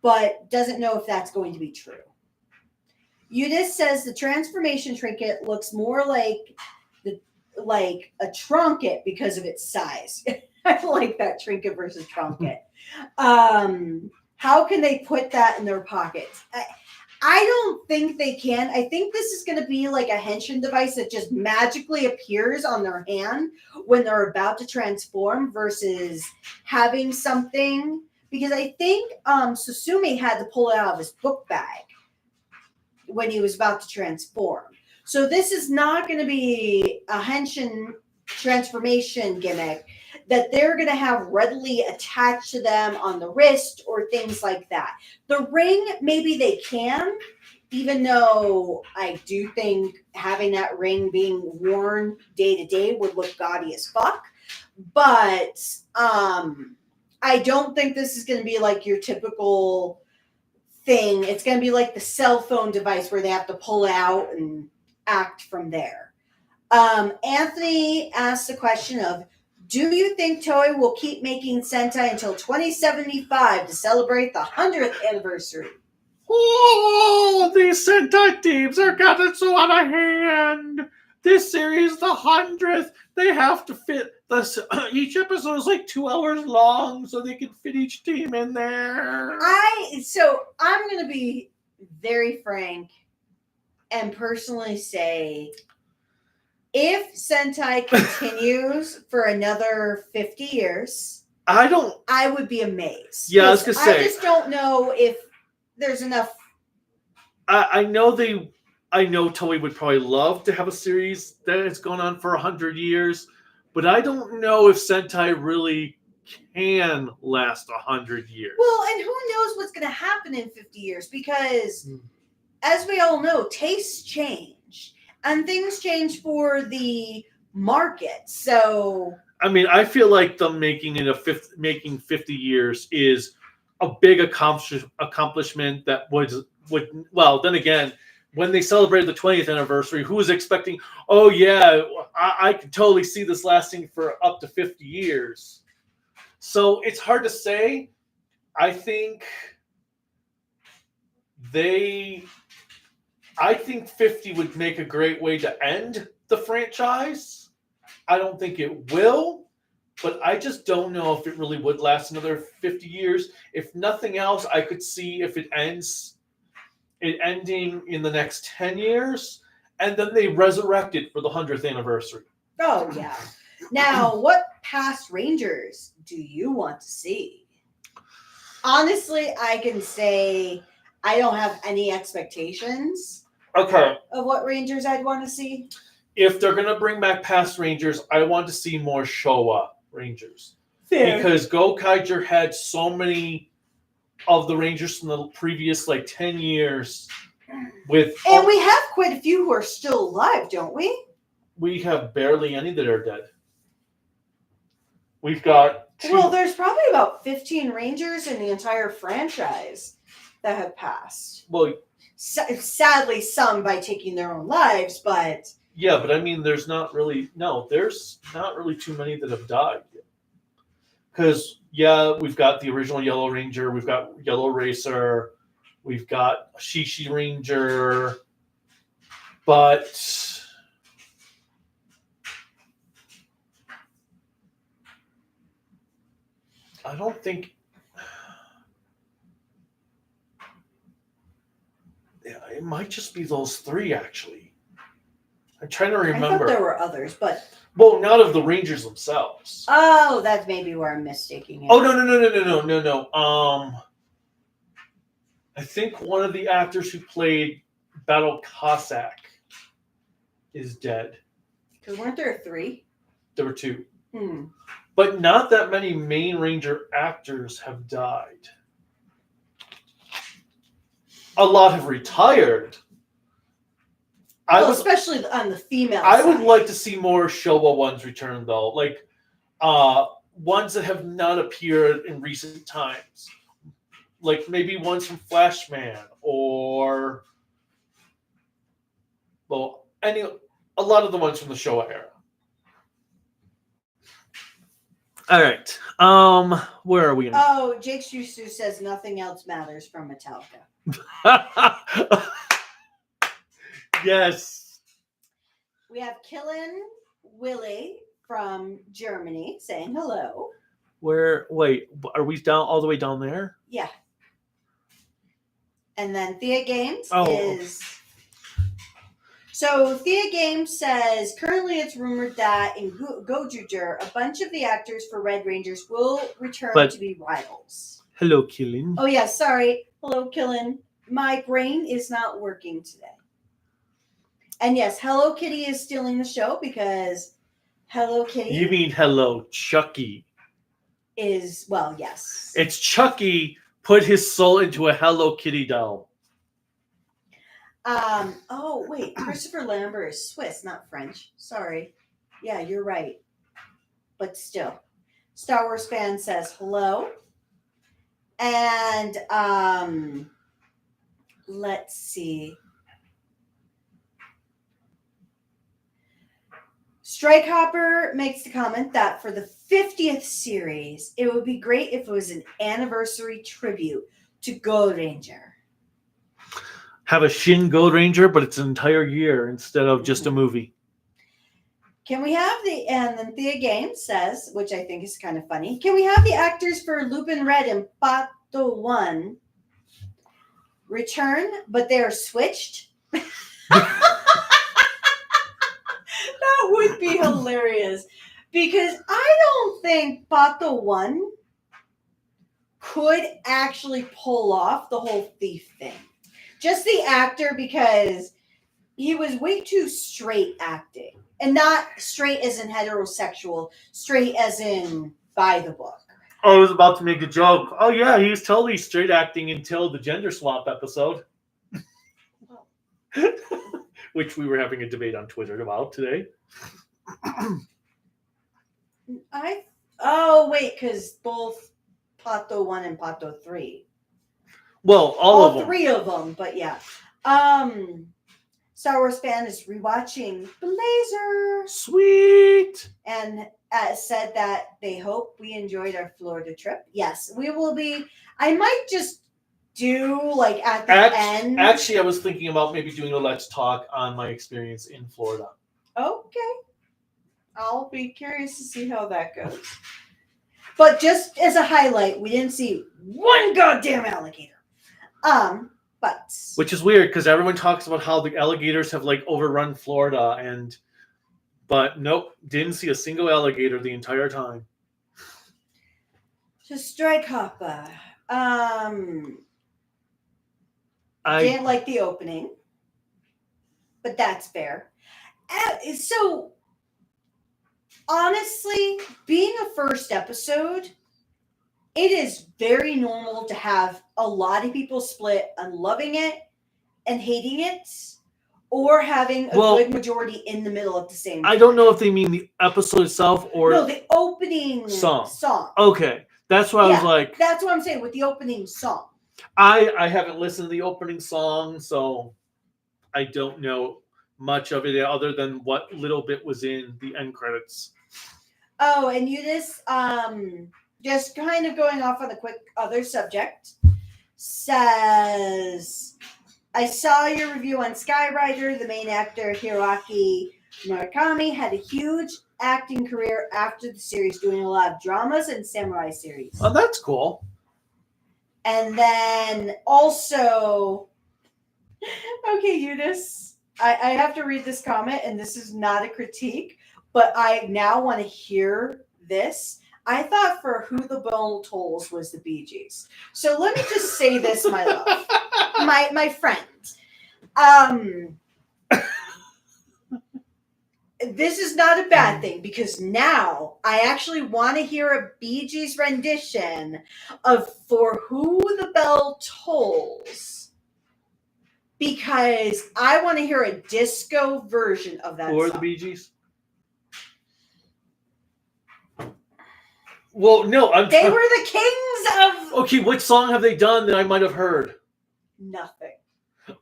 but doesn't know if that's going to be true. Udis says the transformation trinket looks more like a trunket because of its size. I like that, trinket versus trunket. How can they put that in their pockets? I don't think they can. I think this is going to be like a henshin device that just magically appears on their hand when they're about to transform versus having something. Because I think Susume had to pull it out of his book bag when he was about to transform. So this is not going to be a henshin transformation gimmick that they're going to have readily attached to them on the wrist or things like that. The ring, maybe they can, even though I do think having that ring being worn day to day would look gaudy as fuck. But I don't think this is going to be like your typical thing. It's going to be like the cell phone device where they have to pull it out and act from there. Anthony asked the question of, do you think Toei will keep making Sentai until 2075 to celebrate the 100th anniversary? Oh, these Sentai teams are getting so out of hand. This series, the 100th, they have to fit this. Each episode is like 2 hours long, so they can fit each team in there. So I'm going to be very frank and personally say, if Sentai continues for another 50 years, I would be amazed. Yeah, I was going to say. I just don't know if there's enough. I know Toei would probably love to have a series that has gone on for 100 years, but I don't know if Sentai really can last 100 years. Well, and who knows what's going to happen in 50 years, because as we all know, tastes change and things change for the market. So I mean, I feel like them making 50 years is a big accomplishment that would well, then again, when they celebrated the 20th anniversary, who was expecting, oh yeah, I can totally see this lasting for up to 50 years. So it's hard to say. I think 50 would make a great way to end the franchise. I don't think it will, but I just don't know if it really would last another 50 years. If nothing else, I could see if it ending in the next 10 years, and then they resurrect it for the 100th anniversary. Oh, yeah. Now, what past Rangers do you want to see? Honestly, I can say I don't have any expectations of what Rangers I'd want to see. If they're going to bring back past Rangers, I want to see more Showa Rangers. Fair. Because Gokaiger had so many of the Rangers from the previous 10 years. And we have quite a few who are still alive, don't we? We have barely any that are dead. We've got 2. Well, there's probably about 15 Rangers in the entire franchise that have passed. Well, sadly, some by taking their own lives, but... Yeah, but I mean, there's not really too many that have died yet. Because, yeah, we've got the original Yellow Ranger, we've got Yellow Racer, we've got Shishi Ranger, but I don't think It might just be those three, actually. I'm trying to I remember. thought there were others, but Well, not of the Rangers themselves. oh, that's maybe where I'm mistaking it. Oh no. I think one of the actors who played Battle Cossack is dead. Because weren't there three? There were two. Hmm. But not that many main Ranger actors have died. A lot have retired. Especially on the female I side. would like to see more Showa ones return, though. Like, ones that have not appeared in recent times. Like, maybe ones from Flashman, or... Well, a lot of the ones from the Showa era. All right. Where are we? Oh, Jake Shusu says nothing else matters from Metallica. Yes. We have Killen Willie from Germany saying hello. Wait, are we down all the way down there? Yeah. And then Thea Games is... So Thea Games says, currently it's rumored that in Gozyuger, a bunch of the actors for Red Rangers will return to be rivals. Hello, Killen. Oh, yeah, sorry. Hello, Killen. My brain is not working today. And yes, Hello Kitty is stealing the show because Hello Kitty... You mean Hello Chucky. Is, well, yes. It's Chucky put his soul into a Hello Kitty doll. Oh, wait. Christopher Lambert is Swiss, not French. Sorry. Yeah, you're right. But still. Star Wars fan says hello. And, let's see. Strike Hopper makes the comment that for the 50th series, it would be great if it was an anniversary tribute to Gold Ranger. Have a Shin Gold Ranger, but it's an entire year instead of just a movie. Can we have and then Thea Games says, which I think is kind of funny, can we have the actors for Lupin Red and Pato 1 return, but they are switched? That would be hilarious. Because I don't think Pato 1 could actually pull off the whole thief thing. Just the actor, because he was way too straight acting. And not straight as in heterosexual, straight as in by the book. I was about to make a joke. Oh, yeah, he was totally straight acting until the gender swap episode. Which we were having a debate on Twitter about today. Because both Pato 1 and Pato 3. Well, all three of them, but yeah. Star Wars fan is rewatching Blazer. Sweet. And said that they hope we enjoyed our Florida trip. Yes, we will be. I might just do like at the end. Actually, I was thinking about maybe doing a Let's Talk on my experience in Florida. Okay. I'll be curious to see how that goes. But just as a highlight, we didn't see one goddamn alligator. But which is weird because everyone talks about how the alligators have like overrun Florida, but nope, didn't see a single alligator the entire time. So Strike Hopper, I didn't like the opening, but that's fair. So honestly, being a first episode, it is very normal to have a lot of people split on loving it and hating it, or having a good majority in the middle at the same time. I don't know if they mean the episode itself or... No, the opening song. Okay, that's what I was like... That's what I'm saying with the opening song. I haven't listened to the opening song, so I don't know much of it other than what little bit was in the end credits. Oh, and Eunice, just kind of going off on a quick other subject, says, I saw your review on Skyrider. The main actor, Hiroaki Murakami, had a huge acting career after the series, doing a lot of dramas and samurai series. Oh, that's cool. And then also, Okay, Eunice. I have to read this comment, and this is not a critique, but I now want to hear this. I thought for Who the Bell Tolls was the Bee Gees. So let me just say this, my love. My friend. This is not a bad thing because now I actually want to hear a Bee Gees rendition of For Who the Bell Tolls. Because I want to hear a disco version of that Who are song. the Bee Gees? Well, no, They were the kings of Okay, which song have they done that I might have heard? nothing.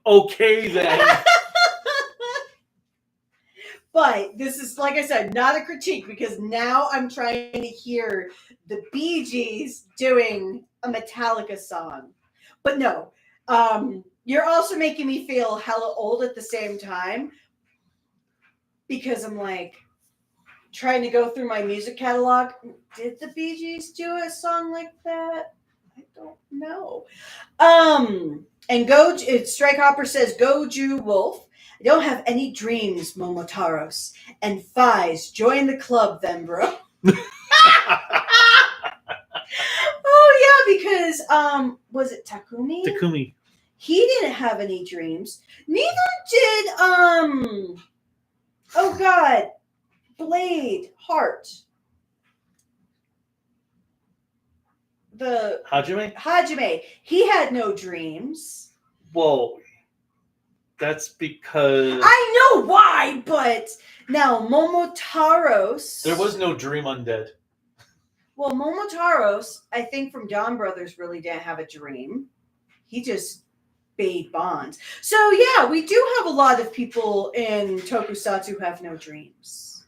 Okay, then. But this is, like I said, not a critique because now I'm trying to hear the Bee Gees doing a Metallica song. But no, you're also making me feel hella old at the same time because I'm like trying to go through my music catalog. Did the Bee Gees do a song like that? I don't know. And Strike Hopper says, Goju Wolf. I don't have any dreams, Momotaros. And Fies, join the club then, bro. Oh yeah, because was it Takumi? Takumi. He didn't have any dreams. Neither did oh god, Blade Heart. The Hajime. He had no dreams. Whoa. That's because I know why, but now Momotaros. there was no dream undead. Well, Momotaros, I think from Dawn Brothers, really didn't have a dream. He just bade bonds. So yeah, we do have a lot of people in Tokusatsu who have no dreams.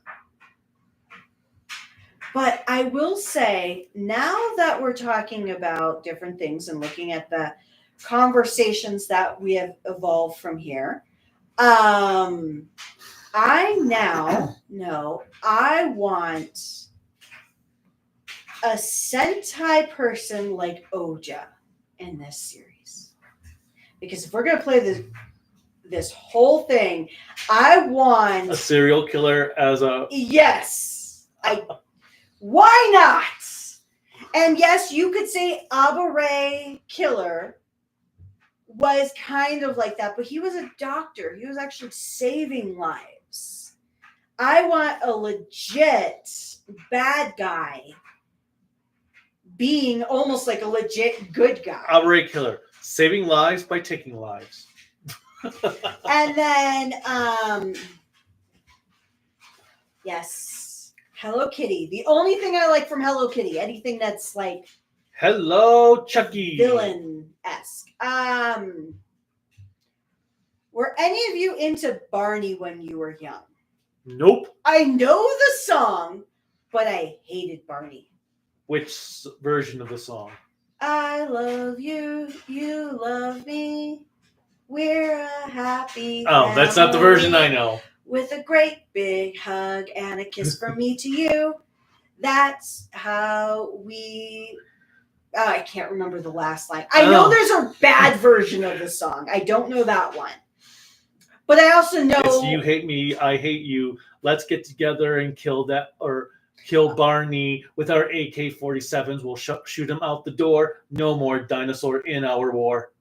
But I will say, now that we're talking about different things and looking at the conversations that we have evolved from here, I now know I want a Sentai person like Oja in this series. Because if we're going to play this whole thing, I want a serial killer as a... Yes. Why not? And yes, you could say Abare Killer was kind of like that, but he was a doctor. He was actually saving lives. I want a legit bad guy being almost like a legit good guy. Outright killer. Saving lives by taking lives. And then, yes, Hello Kitty. The only thing I like from Hello Kitty, anything that's like Hello, Chucky. Villain-esque. Were any of you into Barney when you were young? Nope. I know the song, but I hated Barney. Which version of the song? I love you, you love me. We're a happy Oh, that's not the version I know. With a great big hug and a kiss from me to you. That's how we... I can't remember the last line. I know there's a bad version of the song. I don't know that one. But I also know... It's you hate me, I hate you. Let's get together and kill that... or kill Barney with our AK-47s. We'll shoot him out the door. No more dinosaur in our war.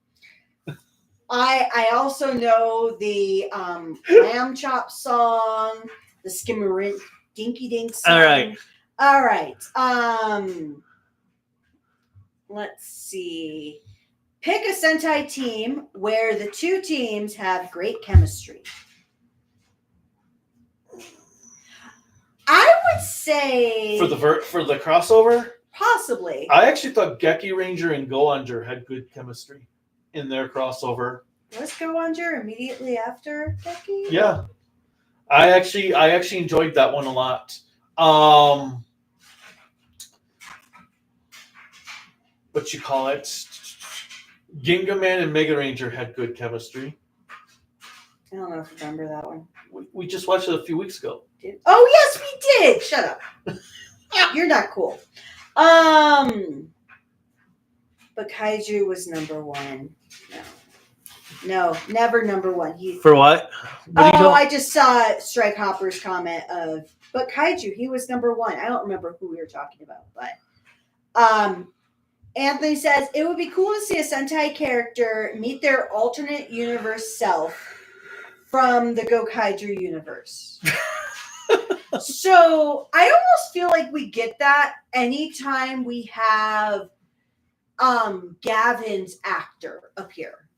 I also know the Lamb Chop song, the Skimmerin Dinky Dink song. All right. Let's see. Pick a Sentai team where the two teams have great chemistry. I would say for the crossover, possibly. I actually thought Geki Ranger and Go-Onger had good chemistry in their crossover. Let's Go-Onger immediately after Geki. Yeah, I actually enjoyed that one a lot. What you call it? Ginga Man and Mega Ranger had good chemistry. I don't know if you remember that one. We just watched it a few weeks ago. Oh yes, we did. Shut up. You're not cool. But Kaiju was number one. No. No, never number one. He. For what? What do you Oh, know? I just saw Strike Hopper's comment of, but kaiju, he was number one. I don't remember who we were talking about, but Anthony says it would be cool to see a Sentai character meet their alternate universe self from the Gokaiju universe. So I almost feel like we get that anytime we have Gavin's actor appear.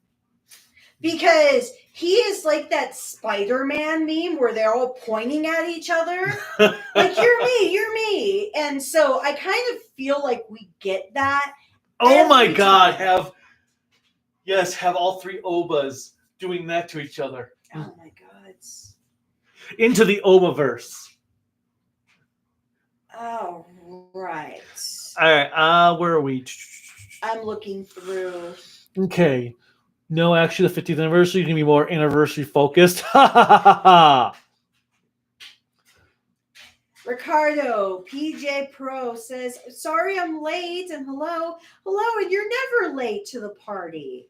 Because he is like that Spider-Man meme where they're all pointing at each other. Like, you're me. And so I kind of feel like we get that. Oh my every God! time. Have all three Obas doing that to each other. Oh my God. Into the Obaverse. Oh, right. All right. Where are we? I'm looking through. Okay. No, actually, the 50th anniversary is going to be more anniversary focused. Ha ha ha ha ha. Ricardo, PJ Pro says, sorry I'm late, and hello, and you're never late to the party.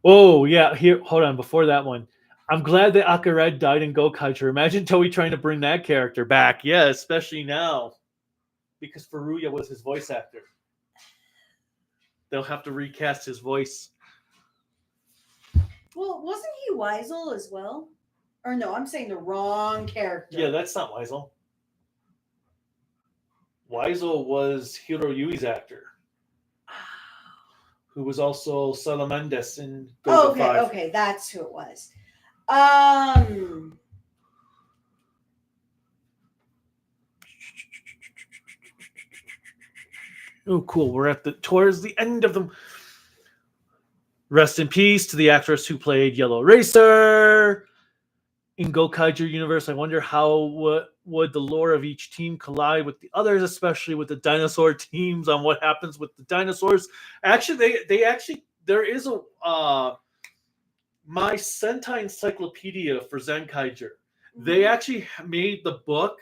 Oh, yeah. Here, hold on. Before that one, I'm glad that Akared died in Gokaiger. Imagine Toei trying to bring that character back. Yeah, especially now. Because Furuya was his voice actor. They'll have to recast his voice. Well, wasn't he Weisel as well? Or no, I'm saying the wrong character. Yeah, that's not Weisel. Weisel was Hiroyui's actor, who was also Salamandes in Golden Five. Okay, that's who it was. Oh, cool. We're towards the end of them. Rest in peace to the actress who played Yellow Racer. In Gokaiger universe, I wonder how would the lore of each team collide with the others, especially with the dinosaur teams, on what happens with the dinosaurs. Actually, there is a my Sentai encyclopedia for Zenkaiger. They actually made the book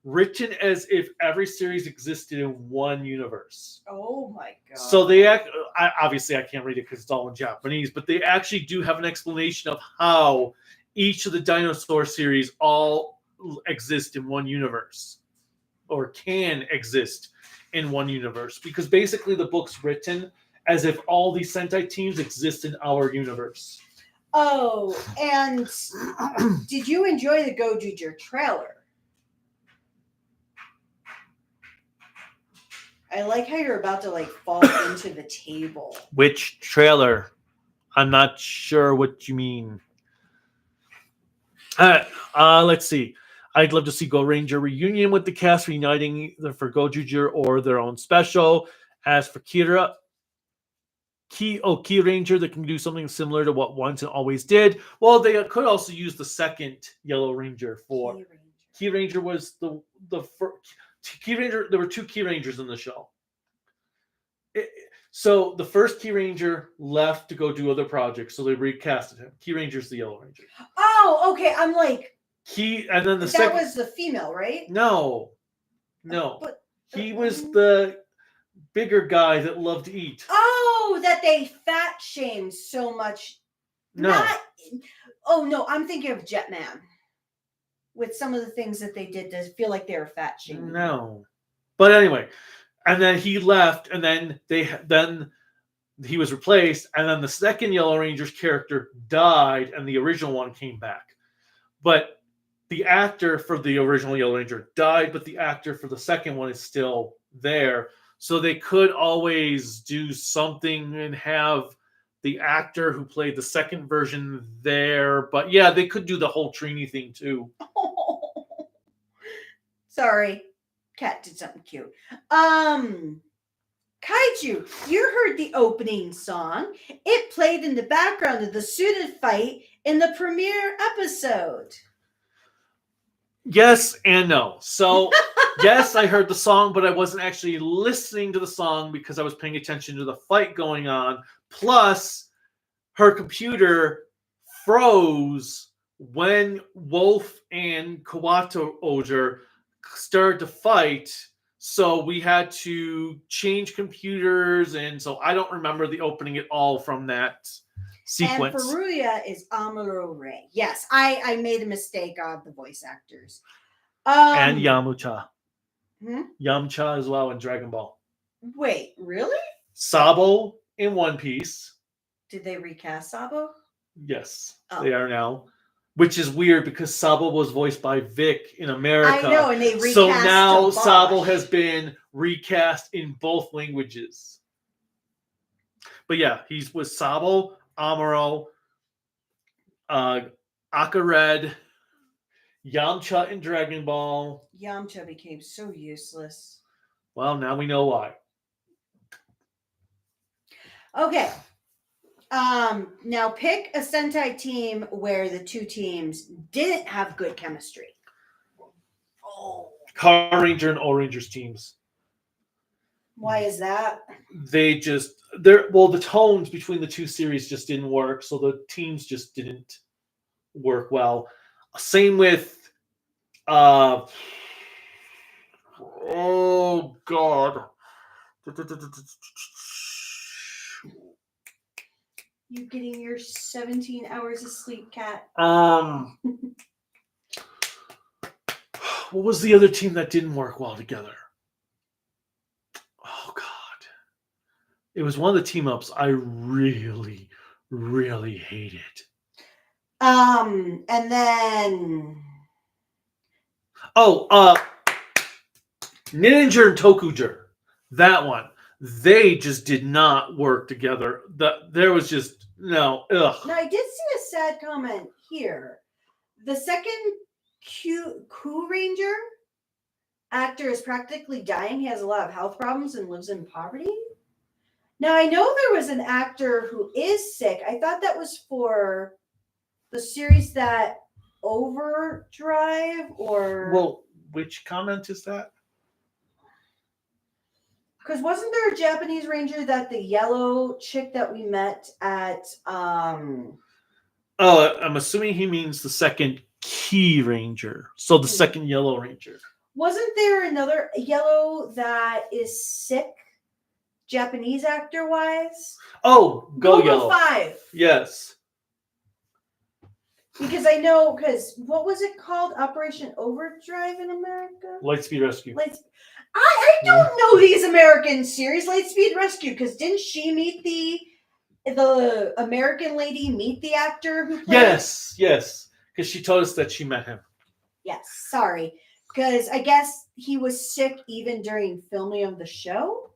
written as if every series existed in one universe. Oh my God. So obviously I can't read it because it's all in Japanese, but they actually do have an explanation of how each of the dinosaur series all exist in one universe, or can exist in one universe, because basically the book's written as if all these Sentai teams exist in our universe. Oh, and did you enjoy the Gozyuger trailer? I like how you're about to fall into the table. Which trailer? I'm not sure what you mean. Let's see. I'd love to see Go Ranger reunion with the cast, reuniting either for Gozyuger or their own special. As for Key Ranger, that can do something similar to what Once and Always did. Well, they could also use the second Yellow Ranger for. Key Ranger was the first. Key Ranger. There were two Key Rangers in the show. So the first Key Ranger left to go do other projects, so they recasted him. Key Ranger's the Yellow Ranger. Oh, okay. I'm like and then that was the female, right? No. But he was the bigger guy that loved to eat. Oh, that they fat shamed so much. No. No, I'm thinking of Jetman. With some of the things that they did to feel like they were fat shaming. No. But anyway, and then he left, and then he was replaced, and then the second Yellow Ranger's character died, and the original one came back. But the actor for the original Yellow Ranger died, but the actor for the second one is still there. So they could always do something and have the actor who played the second version there. But yeah, they could do the whole Trini thing too. Sorry. Cat did something cute. Kaiju, you heard the opening song. It played in the background of the suited fight in the premiere episode. Yes and no. So, yes, I heard the song, but I wasn't actually listening to the song because I was paying attention to the fight going on. Plus, her computer froze when Wolf and Kawato Oger started to fight So we had to change computers, and so I don't remember the opening at all from that sequence. And Furuya is Amuro Ray. Yes, I made a mistake of the voice actors. And Yamcha. Yamcha as well in Dragon Ball. Wait, really? Sabo in One Piece. Did they recast Sabo? Yes, they are now. Which is weird because Sabo was voiced by Vic in America. I know, and they recast so now Bosch. Sabo has been recast in both languages. But yeah, he's with Sabo, Amuro, Akared, Yamcha in Dragon Ball. Yamcha became so useless. Well, now we know why. Okay. Now pick a Sentai team where the two teams didn't have good chemistry. Oh. Car Ranger and O Rangers teams. Why is that? The tones between the two series just didn't work, so the teams just didn't work well. Same with oh god. You getting your 17 hours of sleep, Cat? What was the other team that didn't work well together? Oh god. It was one of the team ups I really, really hated. And then Ninja and Tokuger. That one. They just did not work together. There was just no. Ugh. Now I did see a sad comment here. The second Ku Ranger actor is practically dying. He has a lot of health problems and lives in poverty. Now I know there was an actor who is sick. I thought that was for the series that Overdrive or... Well, which comment is that? Because wasn't there a Japanese ranger that the yellow chick that we met at... Oh, I'm assuming he means the second Key Ranger. So the second Yellow Ranger. Wasn't there another yellow that is sick, Japanese actor-wise? Oh, Go Yellow. 5. Yes. Because I know, what was it called? Operation Overdrive in America? Lightspeed Rescue. I don't know these American series, Lightspeed Rescue, because didn't she meet the American lady meet the actor who played? Yes, because she told us that she met him. Yes, sorry. Because I guess he was sick even during filming of the show?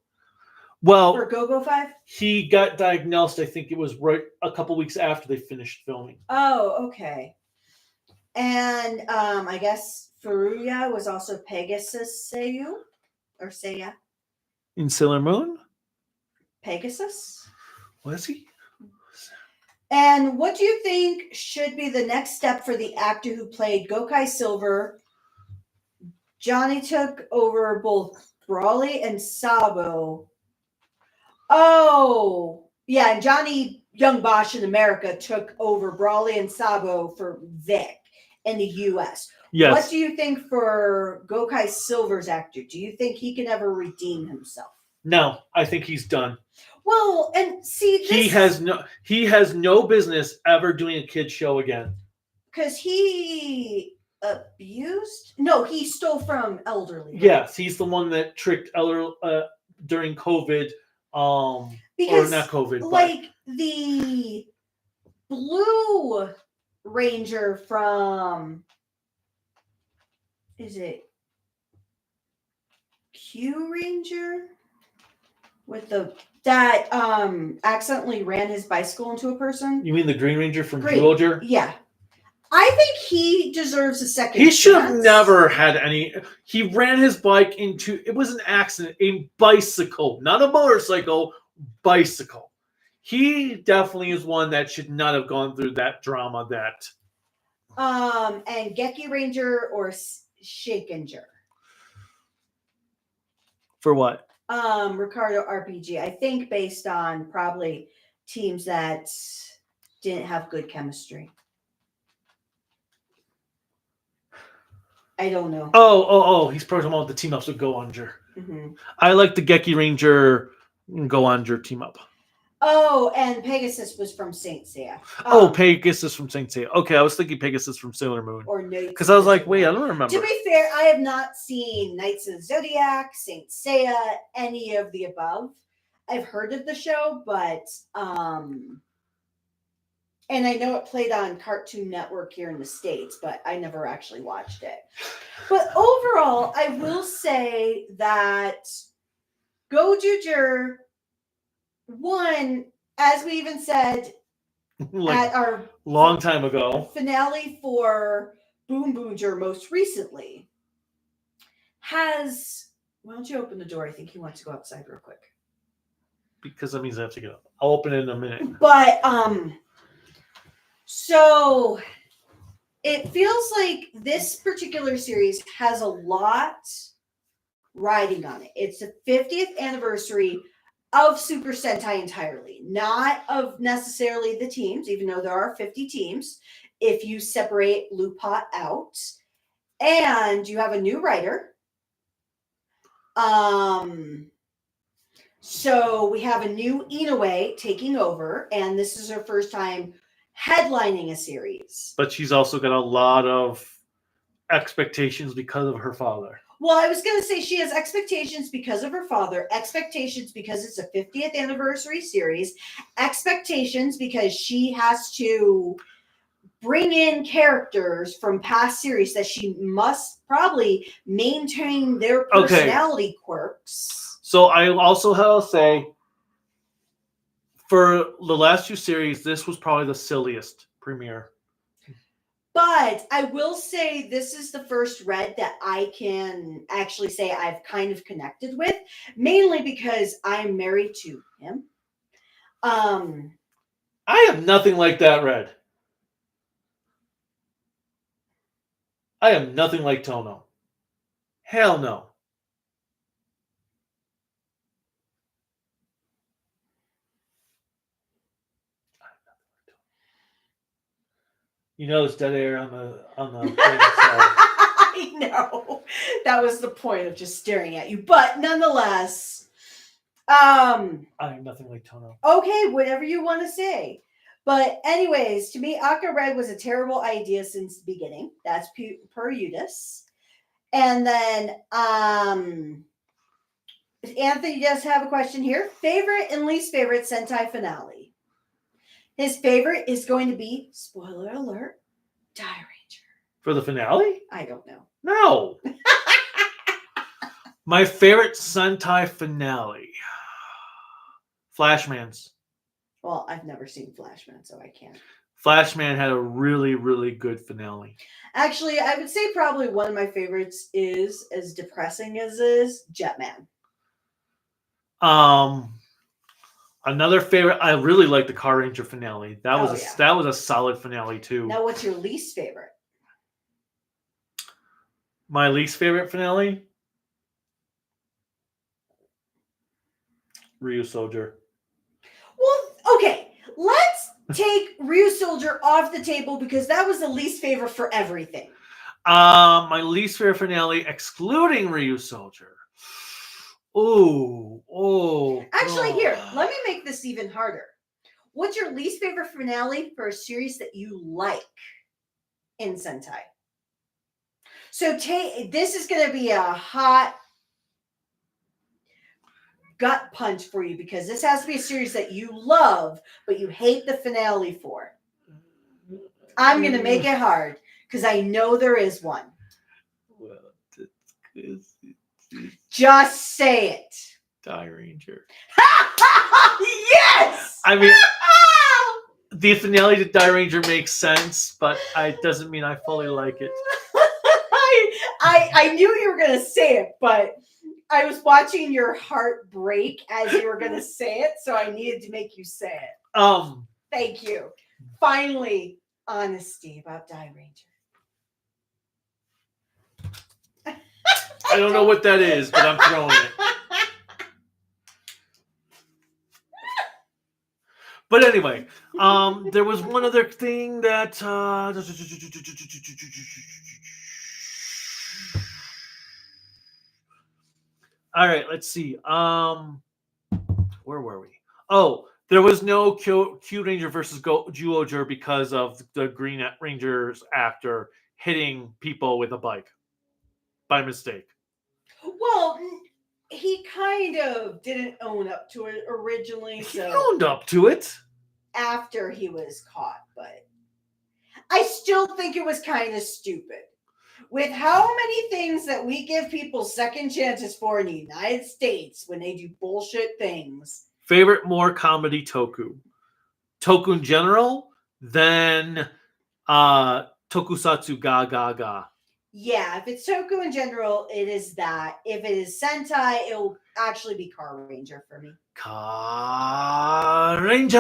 Well, for Go 5? He got diagnosed, I think it was right a couple weeks after they finished filming. Oh, okay. And I guess Furuya was also Pegasus Seiyu? Or Seiya? In Sailor Moon? Pegasus? Was he? And what do you think should be the next step for the actor who played Gokai Silver? Johnny took over both Brawley and Sabo. Oh, yeah, and Johnny Young Bosch in America took over Brawley and Sabo for Vic in the U.S. Yes. What do you think for Gokai Silver's actor? Do you think he can ever redeem himself? No, I think he's done. Well, and see, he has no business ever doing a kid show again. Because he abused? No, he stole from elderly. Right? Yes, he's the one that tricked elderly during COVID. Because, or not COVID, like the Blue Ranger from, is it Q Ranger? With that accidentally ran his bicycle into a person. You mean the Green Ranger from Gozyuger? Yeah. I think he deserves a second chance. He should have never had any. He ran his bike into, it was an accident, a bicycle, not a motorcycle, bicycle. He definitely is one that should not have gone through that drama that. And Geki Ranger or Shakinger? For what? Ricardo RPG. I think based on probably teams that didn't have good chemistry. I don't know. Oh! He's probably talking about the team ups with Gozyuger. Mhm. I like the Geki Ranger Goanger team up. Oh, and Pegasus was from Saint Seiya. Pegasus from Saint Seiya. Okay, I was thinking Pegasus from Sailor Moon. Or Knights. Because I was like, wait, I don't remember. To be fair, I have not seen Knights of the Zodiac, Saint Seiya, any of the above. I've heard of the show, but and I know it played on Cartoon Network here in the States, but I never actually watched it. But overall, I will say that Gozyuger, one, as we even said like at our long time ago finale for Boom Boonger most recently, has. Why don't you open the door? I think he wants to go outside real quick. Because that means I have to get up. I'll open it in a minute. But so it feels like this particular series has a lot riding on it. It's the 50th anniversary of Super Sentai entirely, not of necessarily the teams, even though there are 50 teams, if you separate Lupat out. And you have a new writer. So we have a new Inoue taking over, and this is her first time headlining a series. But she's also got a lot of expectations because of her father. Well, I was going to say she has expectations because of her father, expectations because it's a 50th anniversary series, expectations because she has to bring in characters from past series that she must probably maintain their personality quirks. So I also have to say, for the last two series, this was probably the silliest premiere. But I will say this is the first Red that I can actually say I've kind of connected with, mainly because I'm married to him. I am nothing like that Red. I am nothing like Tono. Hell no. You know, it's dead air on the thing, I know. That was the point of just staring at you. But nonetheless, I am nothing like Tono. Okay, whatever you want to say. But anyways, to me, Akka Red was a terrible idea since the beginning. That's per Udis. And then Anthony does have a question here. Favorite and least favorite Sentai finale? His favorite is going to be, spoiler alert, Die Ranger. For the finale? I don't know. No. My favorite Sentai finale. Flashman's. Well, I've never seen Flashman, so I can't. Flashman had a really, really good finale. Actually, I would say probably one of my favorites is, as depressing as is, Jetman. Another favorite, I really like the Car Ranger finale. That was a solid finale too. Now, what's your least favorite? My least favorite finale? Ryu Soldier. Well, okay, let's take Ryu Soldier off the table because that was the least favorite for everything. My least favorite finale, excluding Ryu Soldier. Actually, here, let me make this even harder. What's your least favorite finale for a series that you like in Sentai? So this is going to be a hot gut punch for you because this has to be a series that you love, but you hate the finale for. I'm going to make it hard because I know there is one. Well, just say it. Die Ranger. Yes! I mean, the finale to Die Ranger makes sense, but it doesn't mean I fully like it. I knew you were going to say it, but I was watching your heart break as you were going to say it, so I needed to make you say it. Thank you. Finally, honesty about Die Ranger. I don't know what that is, but I'm throwing it. But anyway, there was one other thing that All right, let's see. Where were we? Oh, there was no Q Ranger versus Gozyuger because of the Green Ranger's actor hitting people with a bike by mistake. Well, he kind of didn't own up to it originally, He so owned up to it. after he was caught, but I still think it was kind of stupid. With how many things that we give people second chances for in the United States when they do bullshit things. Favorite more comedy Toku. Toku in general, then Tokusatsu ga ga ga. Yeah, if it's Toku in general, it is that. If it is Sentai, it'll actually be Car Ranger for me. Car Ranger.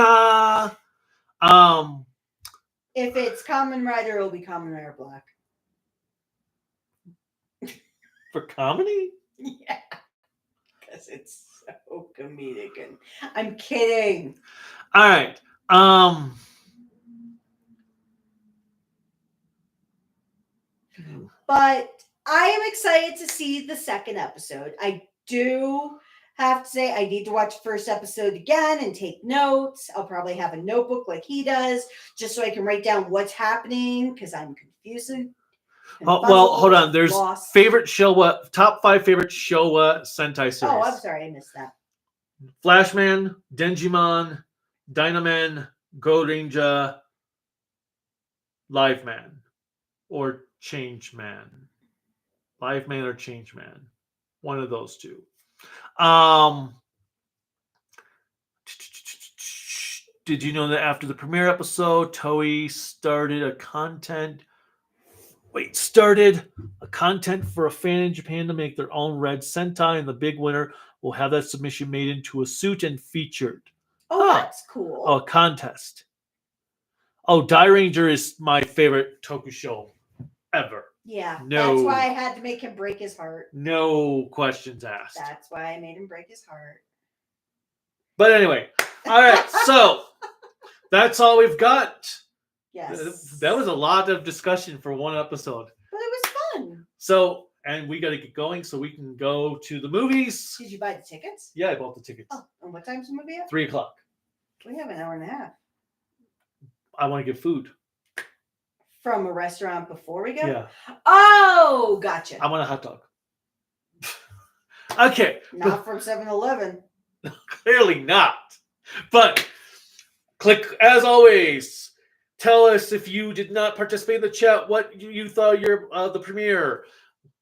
If it's Kamen Rider, it'll be Kamen Rider Black. For comedy? Yeah, because it's so comedic, and I'm kidding. All right. But I am excited to see the second episode. I do have to say I need to watch the first episode again and take notes. I'll probably have a notebook like he does, just so I can write down what's happening because I'm confusing. Well, hold on. There's lost. favorite Showa, top 5 favorite Showa Sentai series. Oh, I'm sorry, I missed that. Flashman, Denjimon, Dynaman, Go Ranger, Live Man, or Change Man. Live Man or Change Man. One of those two. Did you know that after the premiere episode, Toei started a content for a fan in Japan to make their own red Sentai, and the big winner will have that submission made into a suit and featured. Oh, that's cool. Oh, a contest. Oh, Die Ranger is my favorite Toku show ever. Yeah, No. that's why I had to make him break his heart. No questions asked. That's why I made him break his heart. But anyway, all right, so that's all we've got. Yes. That was a lot of discussion for one episode. But it was fun. So, and we got to get going so we can go to the movies. Did you buy the tickets? Yeah, I bought the tickets. Oh, and what time's the movie at? 3:00. We have an hour and a half. I want to get food. From a restaurant before we go? Yeah. Oh, gotcha. I want a hot dog. Okay. Not from 7-Eleven. Clearly not. But click, as always, tell us if you did not participate in the chat, what you thought the premiere.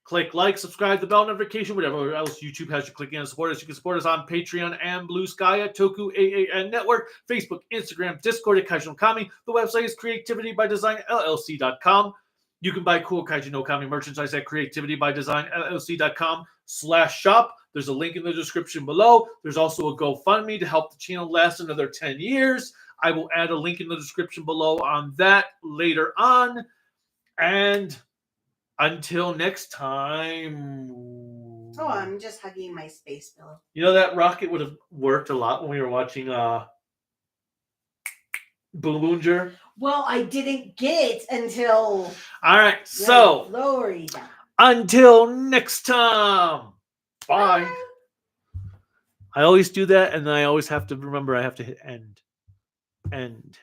Click like, subscribe, the bell notification, whatever else YouTube has you clicking and support us. You can support us on Patreon and Bluesky at tokuaannetwork, Network, Facebook, Instagram, Discord at Kaiju no Kami. The website is creativitybydesignllc.com. You can buy cool Kaiju no Kami merchandise at creativitybydesignllc.com/shop. There's a link in the description below. There's also a GoFundMe to help the channel last another 10 years. I will add a link in the description below on that later on. And until next time. Oh, I'm just hugging my space pillow. You know, that rocket would have worked a lot when we were watching Boomoonger. Well, I didn't get it until... All right, so lower down. Until next time. Bye. Bye. I always do that, and then I always have to remember I have to hit end. End.